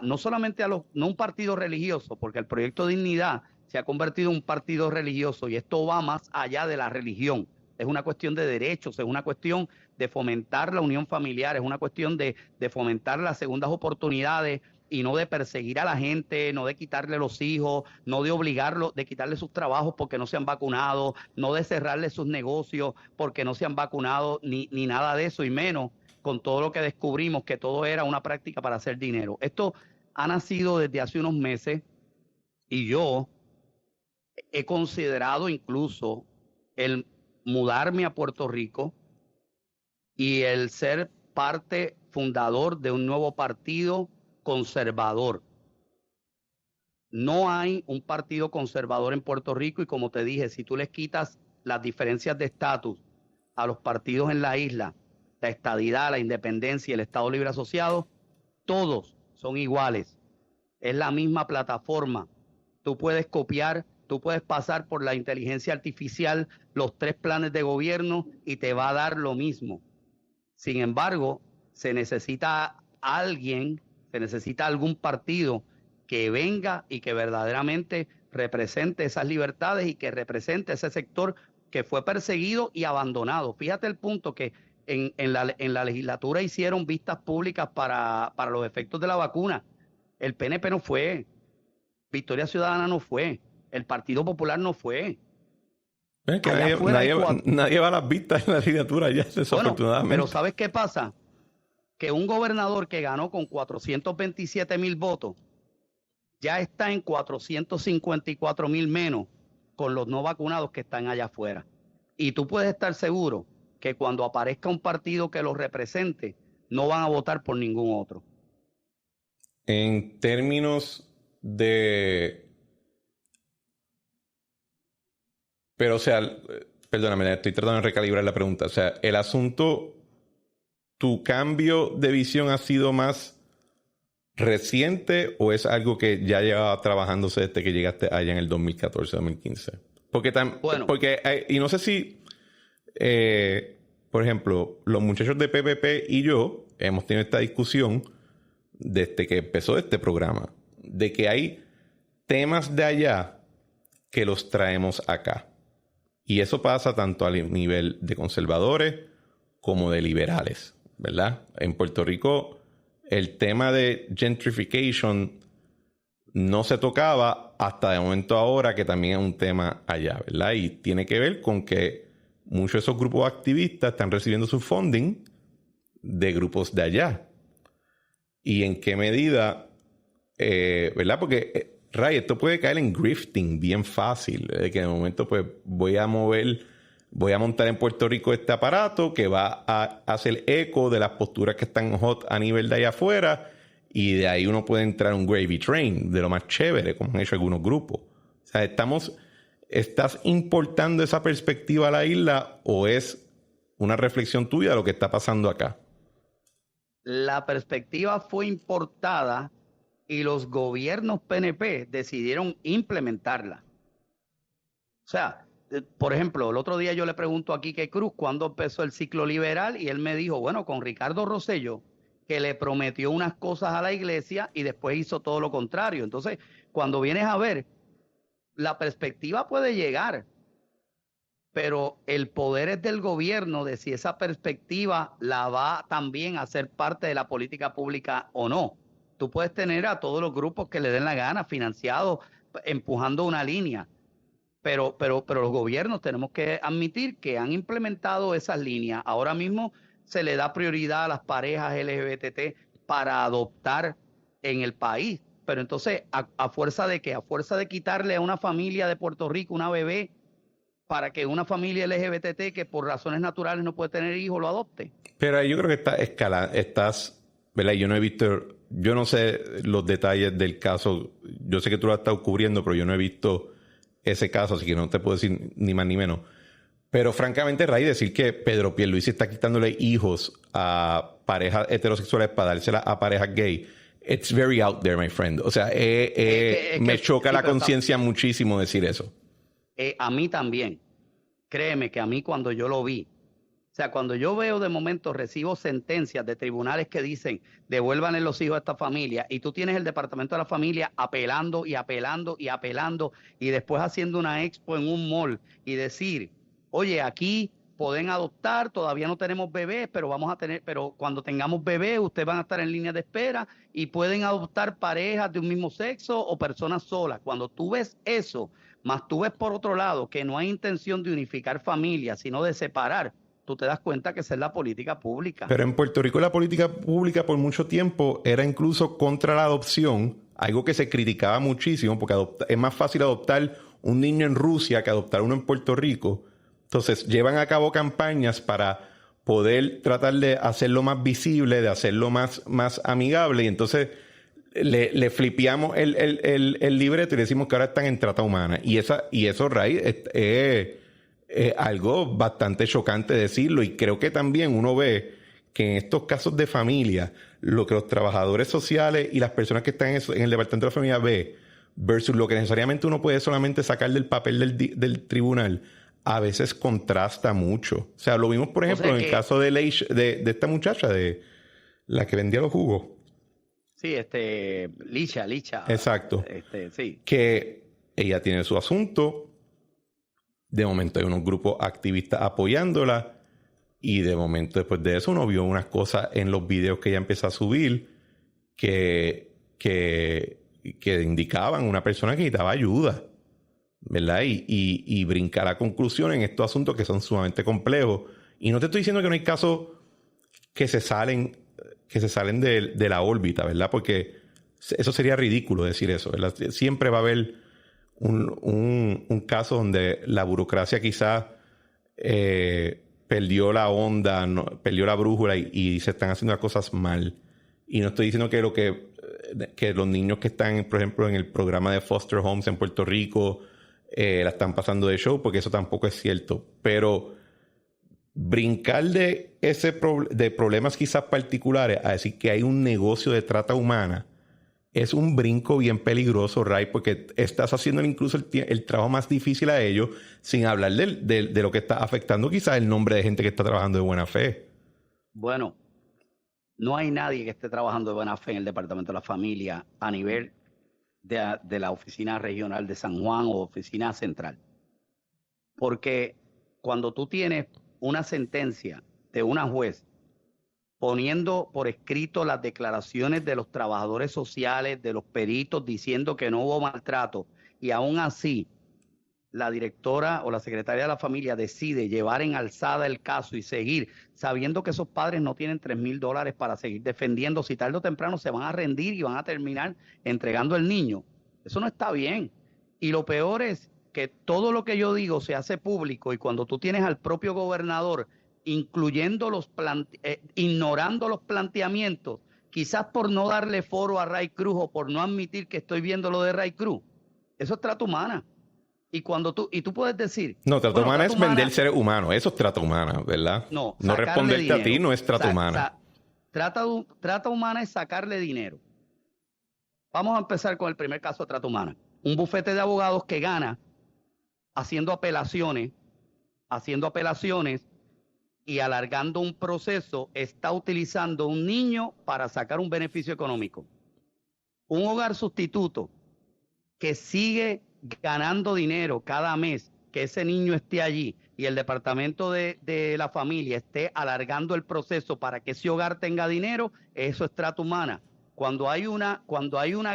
no solamente no un partido religioso, porque el Proyecto Dignidad se ha convertido en un partido religioso y esto va más allá de la religión. Es una cuestión de derechos, es una cuestión de fomentar la unión familiar, es una cuestión de fomentar las segundas oportunidades y no de perseguir a la gente, no de quitarle los hijos, no de obligarlos, de quitarle sus trabajos porque no se han vacunado, no de cerrarle sus negocios porque no se han vacunado, ni nada de eso, y menos con todo lo que descubrimos, que todo era una práctica para hacer dinero. Esto ha nacido desde hace unos meses y yo he considerado incluso el mudarme a Puerto Rico y el ser parte fundador de un nuevo partido conservador. No hay un partido conservador en Puerto Rico y como te dije, si tú les quitas las diferencias de estatus a los partidos en la isla, la estadidad, la independencia y el Estado Libre Asociado, todos son iguales. Es la misma plataforma. Tú puedes copiar, tú puedes pasar por la inteligencia artificial los 3 planes de gobierno y te va a dar lo mismo. Sin embargo, se necesita alguien, se necesita algún partido que venga y que verdaderamente represente esas libertades y que represente ese sector que fue perseguido y abandonado. Fíjate el punto que en la legislatura hicieron vistas públicas para los efectos de la vacuna. El PNP no fue, Victoria Ciudadana no fue, el Partido Popular no fue. Es que nadie va a las vistas en la legislatura ya, desafortunadamente. Bueno, pero ¿sabes qué pasa? Que un gobernador que ganó con 427,000 votos ya está en 454,000 menos con los no vacunados que están allá afuera. Y tú puedes estar seguro que cuando aparezca un partido que los represente, no van a votar por ningún otro. En términos de... Pero, o sea, perdóname, estoy tratando de recalibrar la pregunta. O sea, el asunto, ¿tu cambio de visión ha sido más reciente o es algo que ya llevaba trabajándose desde que llegaste allá en el 2014-2015? Y no sé si, por ejemplo, los muchachos de PPP y yo hemos tenido esta discusión desde que empezó este programa, de que hay temas de allá que los traemos acá. Y eso pasa tanto a nivel de conservadores como de liberales, ¿verdad? En Puerto Rico, el tema de gentrification no se tocaba hasta de momento ahora, que también es un tema allá, ¿verdad? Y tiene que ver con que muchos de esos grupos activistas están recibiendo su funding de grupos de allá. Y en qué medida, ¿verdad? Porque, Ray, esto puede caer en grifting bien fácil. Que de momento, pues, voy a montar en Puerto Rico este aparato que va a hacer eco de las posturas que están hot a nivel de allá afuera. Y de ahí uno puede entrar a un gravy train de lo más chévere, como han hecho algunos grupos. O sea, ¿estás importando esa perspectiva a la isla o es una reflexión tuya de lo que está pasando acá? La perspectiva fue importada y los gobiernos PNP decidieron implementarla. O sea, por ejemplo, el otro día yo le pregunto a Quique Cruz cuándo empezó el ciclo liberal y él me dijo, bueno, con Ricardo Rosselló, que le prometió unas cosas a la iglesia y después hizo todo lo contrario. Entonces, cuando vienes a ver, la perspectiva puede llegar, pero el poder es del gobierno de si esa perspectiva la va también a ser parte de la política pública o no. Tú puedes tener a todos los grupos que le den la gana, financiados, empujando una línea, pero los gobiernos tenemos que admitir que han implementado esas líneas. Ahora mismo se le da prioridad a las parejas LGBT para adoptar en el país. Pero entonces, ¿a fuerza de qué? A fuerza de quitarle a una familia de Puerto Rico una bebé para que una familia LGBT que por razones naturales no puede tener hijos lo adopte. Pero yo creo que estás, ¿verdad? Yo no sé los detalles del caso. Yo sé que tú lo has estado cubriendo, pero yo no he visto ese caso, así que no te puedo decir ni más ni menos. Pero francamente, Ray, decir que Pedro Pierluisi está quitándole hijos a parejas heterosexuales para dárselas a parejas gay, it's very out there, my friend. O sea, me choca la conciencia muchísimo decir eso. A mí también. Créeme que a mí cuando yo lo vi, sea, cuando yo veo de momento, recibo sentencias de tribunales que dicen devuélvanle los hijos a esta familia, y tú tienes el Departamento de la Familia apelando y apelando y apelando, y después haciendo una expo en un mall y decir, oye, aquí pueden adoptar, todavía no tenemos bebés, pero pero cuando tengamos bebés, ustedes van a estar en línea de espera y pueden adoptar parejas de un mismo sexo o personas solas. Cuando tú ves eso, más tú ves por otro lado que no hay intención de unificar familias, sino de separar, tú te das cuenta que esa es la política pública. Pero en Puerto Rico la política pública por mucho tiempo era incluso contra la adopción, algo que se criticaba muchísimo, porque es más fácil adoptar un niño en Rusia que adoptar uno en Puerto Rico. Entonces llevan a cabo campañas para poder tratar de hacerlo más visible, de hacerlo más amigable, y entonces le flipeamos el libreto y le decimos que ahora están en trata humana. Y eso, Ray, es algo bastante chocante decirlo, y creo que también uno ve que en estos casos de familia, lo que los trabajadores sociales y las personas que están en el Departamento de la Familia ve versus lo que necesariamente uno puede solamente sacar del papel del tribunal, a veces contrasta mucho. O sea, lo vimos, por ejemplo, en el caso de esta muchacha, de la que vendía los jugos. Sí, Licha. Exacto. Sí. Que ella tiene su asunto. De momento hay unos grupos activistas apoyándola. Y de momento, después de eso, uno vio unas cosas en los videos que ella empezó a subir que indicaban una persona que necesitaba ayuda, ¿verdad? Y brincar a conclusiones en estos asuntos que son sumamente complejos. Y no te estoy diciendo que no hay casos que se salen de la órbita, ¿verdad? Porque eso sería ridículo decir eso, ¿verdad? Siempre va a haber un caso donde la burocracia quizás perdió la onda, perdió la brújula y se están haciendo las cosas mal. Y no estoy diciendo que los niños que están, por ejemplo, en el programa de foster homes en Puerto Rico la están pasando de show, porque eso tampoco es cierto. Pero brincar de problemas quizás particulares a decir que hay un negocio de trata humana es un brinco bien peligroso, Ray, porque estás haciendo incluso el trabajo más difícil a ellos, sin hablar de lo que está afectando quizás el nombre de gente que está trabajando de buena fe. Bueno, no hay nadie que esté trabajando de buena fe en el Departamento de la Familia a nivel de la oficina regional de San Juan o oficina central. Porque cuando tú tienes una sentencia de una juez poniendo por escrito las declaraciones de los trabajadores sociales, de los peritos, diciendo que no hubo maltrato, y aún así la directora o la secretaria de la familia decide llevar en alzada el caso y seguir, sabiendo que esos padres no tienen $3,000 para seguir defendiendo, si tarde o temprano se van a rendir y van a terminar entregando el niño. Eso no está bien. Y lo peor es que todo lo que yo digo se hace público, y cuando tú tienes al propio gobernador incluyendo ignorando los planteamientos, quizás por no darle foro a Ray Cruz o por no admitir que estoy viendo lo de Ray Cruz, eso es trata humana. Y tú puedes decir... No, trata humana es vender seres humanos. Eso es trata humana, ¿verdad? No responderte dinero a ti no es trata humana. Trata humana es sacarle dinero. Vamos a empezar con el primer caso de trata humana. Un bufete de abogados que gana haciendo apelaciones y alargando un proceso, está utilizando un niño para sacar un beneficio económico. Un hogar sustituto que sigue ganando dinero cada mes, que ese niño esté allí y el Departamento de la Familia esté alargando el proceso para que ese hogar tenga dinero, eso es trata humana. Cuando hay una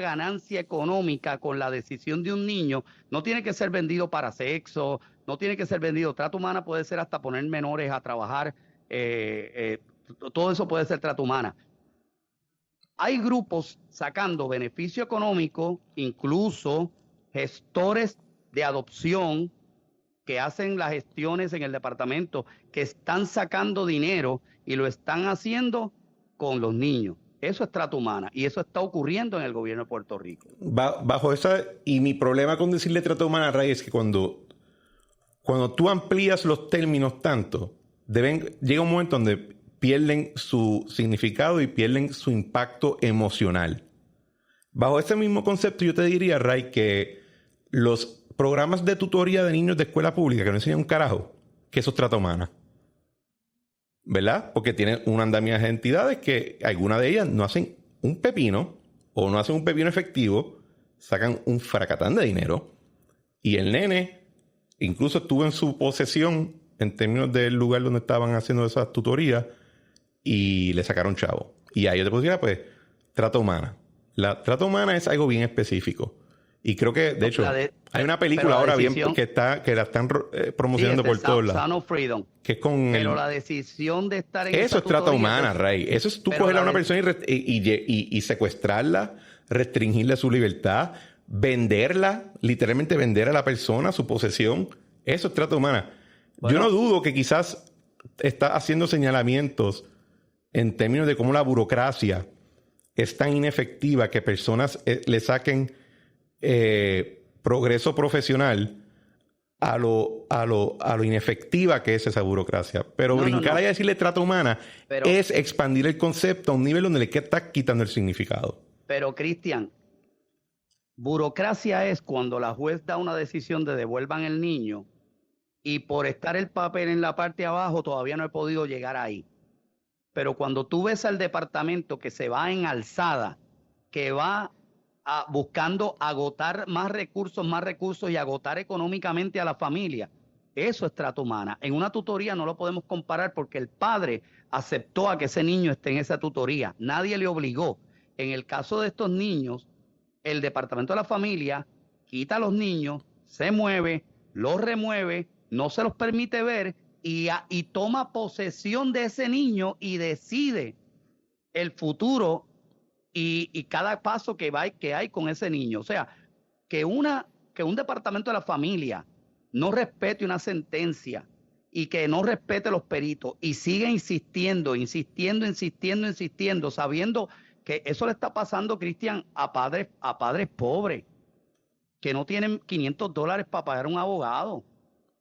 ganancia económica con la decisión de un niño, no tiene que ser vendido para sexo, no tiene que ser vendido. Trata humana puede ser hasta poner menores a trabajar, todo eso puede ser trata humana. Hay grupos sacando beneficio económico, incluso gestores de adopción que hacen las gestiones en el departamento, que están sacando dinero y lo están haciendo con los niños. Eso es trata humana y eso está ocurriendo en el gobierno de Puerto Rico. Bajo esa, y mi problema con decirle trata humana, Ray, es que cuando tú amplías los términos tanto, llega un momento donde pierden su significado y pierden su impacto emocional. Bajo ese mismo concepto, yo te diría, Ray, que los programas de tutoría de niños de escuela pública que no enseñan un carajo, que eso es trata humana. ¿verdad? Porque tienen un andamiaje de entidades que algunas de ellas no hacen un pepino o no hacen un pepino efectivo, sacan un fracatán de dinero y el nene incluso estuvo en su posesión en términos del lugar donde estaban haciendo esas tutorías y le sacaron chavo. Y ahí yo te pusiera, pues, trata humana. La trata humana es algo bien específico. Y creo que, de hecho, hay una película ahora bien que la están promocionando por todos lados. Sound of Freedom. Que es con pero la decisión de estar en eso es trata tutoría, humana, Ray. Eso es tú coger a una persona y secuestrarla, restringirle su libertad, venderla, literalmente vender a la persona, su posesión. Eso es trata humana. Bueno, yo no dudo que quizás está haciendo señalamientos en términos de cómo la burocracia es tan inefectiva que personas le saquen progreso profesional a lo inefectiva que es esa burocracia. Pero brincar ahí a decirle trata humana es expandir el concepto a un nivel donde le está quitando el significado. Pero, Cristian, burocracia es cuando la juez da una decisión de devuelvan el niño y por estar el papel en la parte de abajo todavía no he podido llegar ahí. Pero cuando tú ves al departamento que se va en alzada, que va buscando agotar más recursos y agotar económicamente a la familia, eso es trata humana. En una tutoría no lo podemos comparar porque el padre aceptó a que ese niño esté en esa tutoría. Nadie le obligó. En el caso de estos niños, el departamento de la familia quita a los niños, se mueve, los remueve, no se los permite ver y toma posesión de ese niño y decide el futuro y cada paso que hay con ese niño. O sea, que un departamento de la familia no respete una sentencia y que no respete los peritos y siga insistiendo, sabiendo que eso le está pasando, Cristian, a padres pobres que no tienen $500 para pagar un abogado,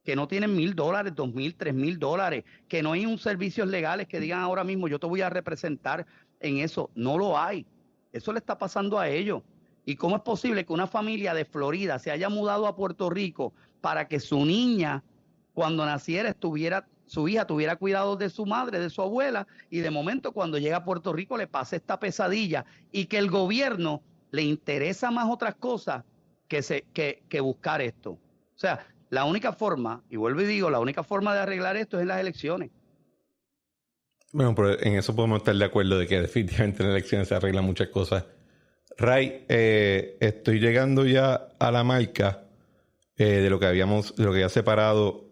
que no tienen $1,000, $2,000, $3,000, que no hay un servicios legales que digan ahora mismo yo te voy a representar en eso. No lo hay. Eso le está pasando a ellos. ¿Y cómo es posible que una familia de Florida se haya mudado a Puerto Rico para que su niña, cuando naciera, su hija tuviera cuidado de su madre, de su abuela, y de momento cuando llega a Puerto Rico le pase esta pesadilla y que el gobierno le interesa más otras cosas que buscar esto? O sea, la única forma, y vuelvo y digo, la única forma de arreglar esto es en las elecciones. Bueno, pero en eso podemos estar de acuerdo de que definitivamente en las elecciones se arreglan muchas cosas. Ray, estoy llegando ya a la marca de lo que había separado.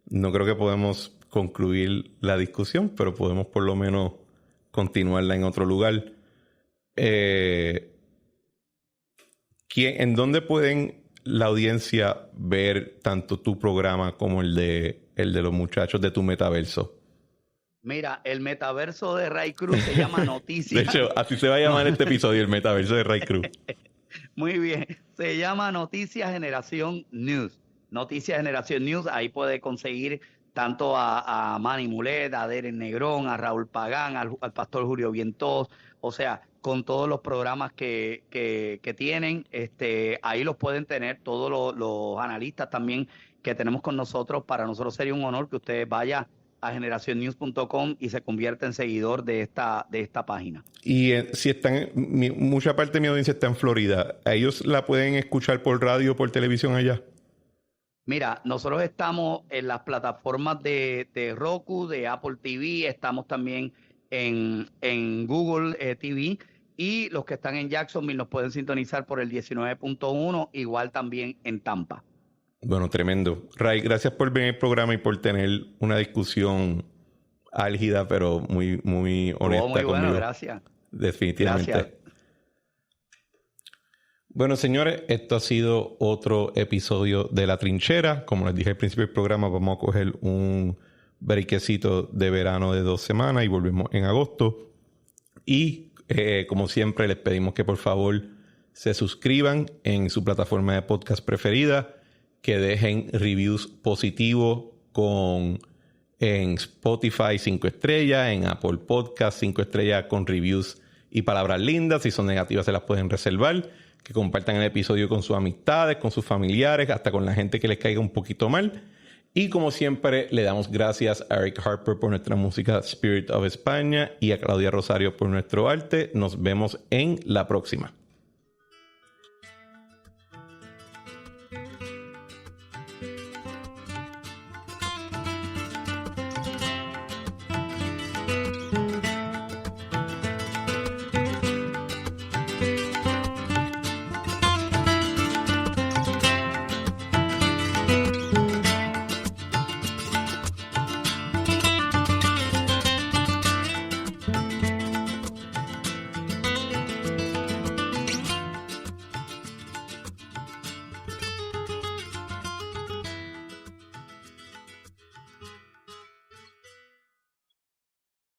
No creo que podemos concluir la discusión, pero podemos por lo menos continuarla en otro lugar. ¿En dónde pueden la audiencia ver tanto tu programa como el de los muchachos de tu metaverso? Mira, el metaverso de Ray Cruz se llama Noticias. De hecho, así se va a llamar este episodio, el metaverso de Ray Cruz. Muy bien. Se llama Noticias Generación News. Noticias Generación News. Ahí puede conseguir tanto a Manny Mulet, a Derek Negrón, a Raúl Pagán, al pastor Julio Vientos. O sea, con todos los programas que tienen, ahí los pueden tener todos los analistas también que tenemos con nosotros. Para nosotros sería un honor que usted vaya a generacionnews.com y se convierta en seguidor de esta página. Y si mucha parte de mi audiencia está en Florida, ¿ellos la pueden escuchar por radio o por televisión allá? Mira, nosotros estamos en las plataformas de Roku, de Apple TV, estamos también en Google TV, y los que están en Jacksonville nos pueden sintonizar por el 19.1, igual también en Tampa. Bueno, tremendo. Ray, gracias por venir al programa y por tener una discusión álgida, pero muy, muy honesta muy conmigo. Bueno, gracias. Definitivamente. Gracias. Bueno, señores, esto ha sido otro episodio de La Trinchera. Como les dije al principio del programa, vamos a coger un brequecito de verano de 2 semanas y volvemos en agosto. Y como siempre, les pedimos que por favor se suscriban en su plataforma de podcast preferida, que dejen reviews positivos en Spotify 5 estrellas, en Apple Podcast 5 estrellas con reviews y palabras lindas. Si son negativas se las pueden reservar. Que compartan el episodio con sus amistades, con sus familiares, hasta con la gente que les caiga un poquito mal. Y como siempre, le damos gracias a Eric Harper por nuestra música Spirit of España y a Claudia Rosario por nuestro arte. Nos vemos en la próxima.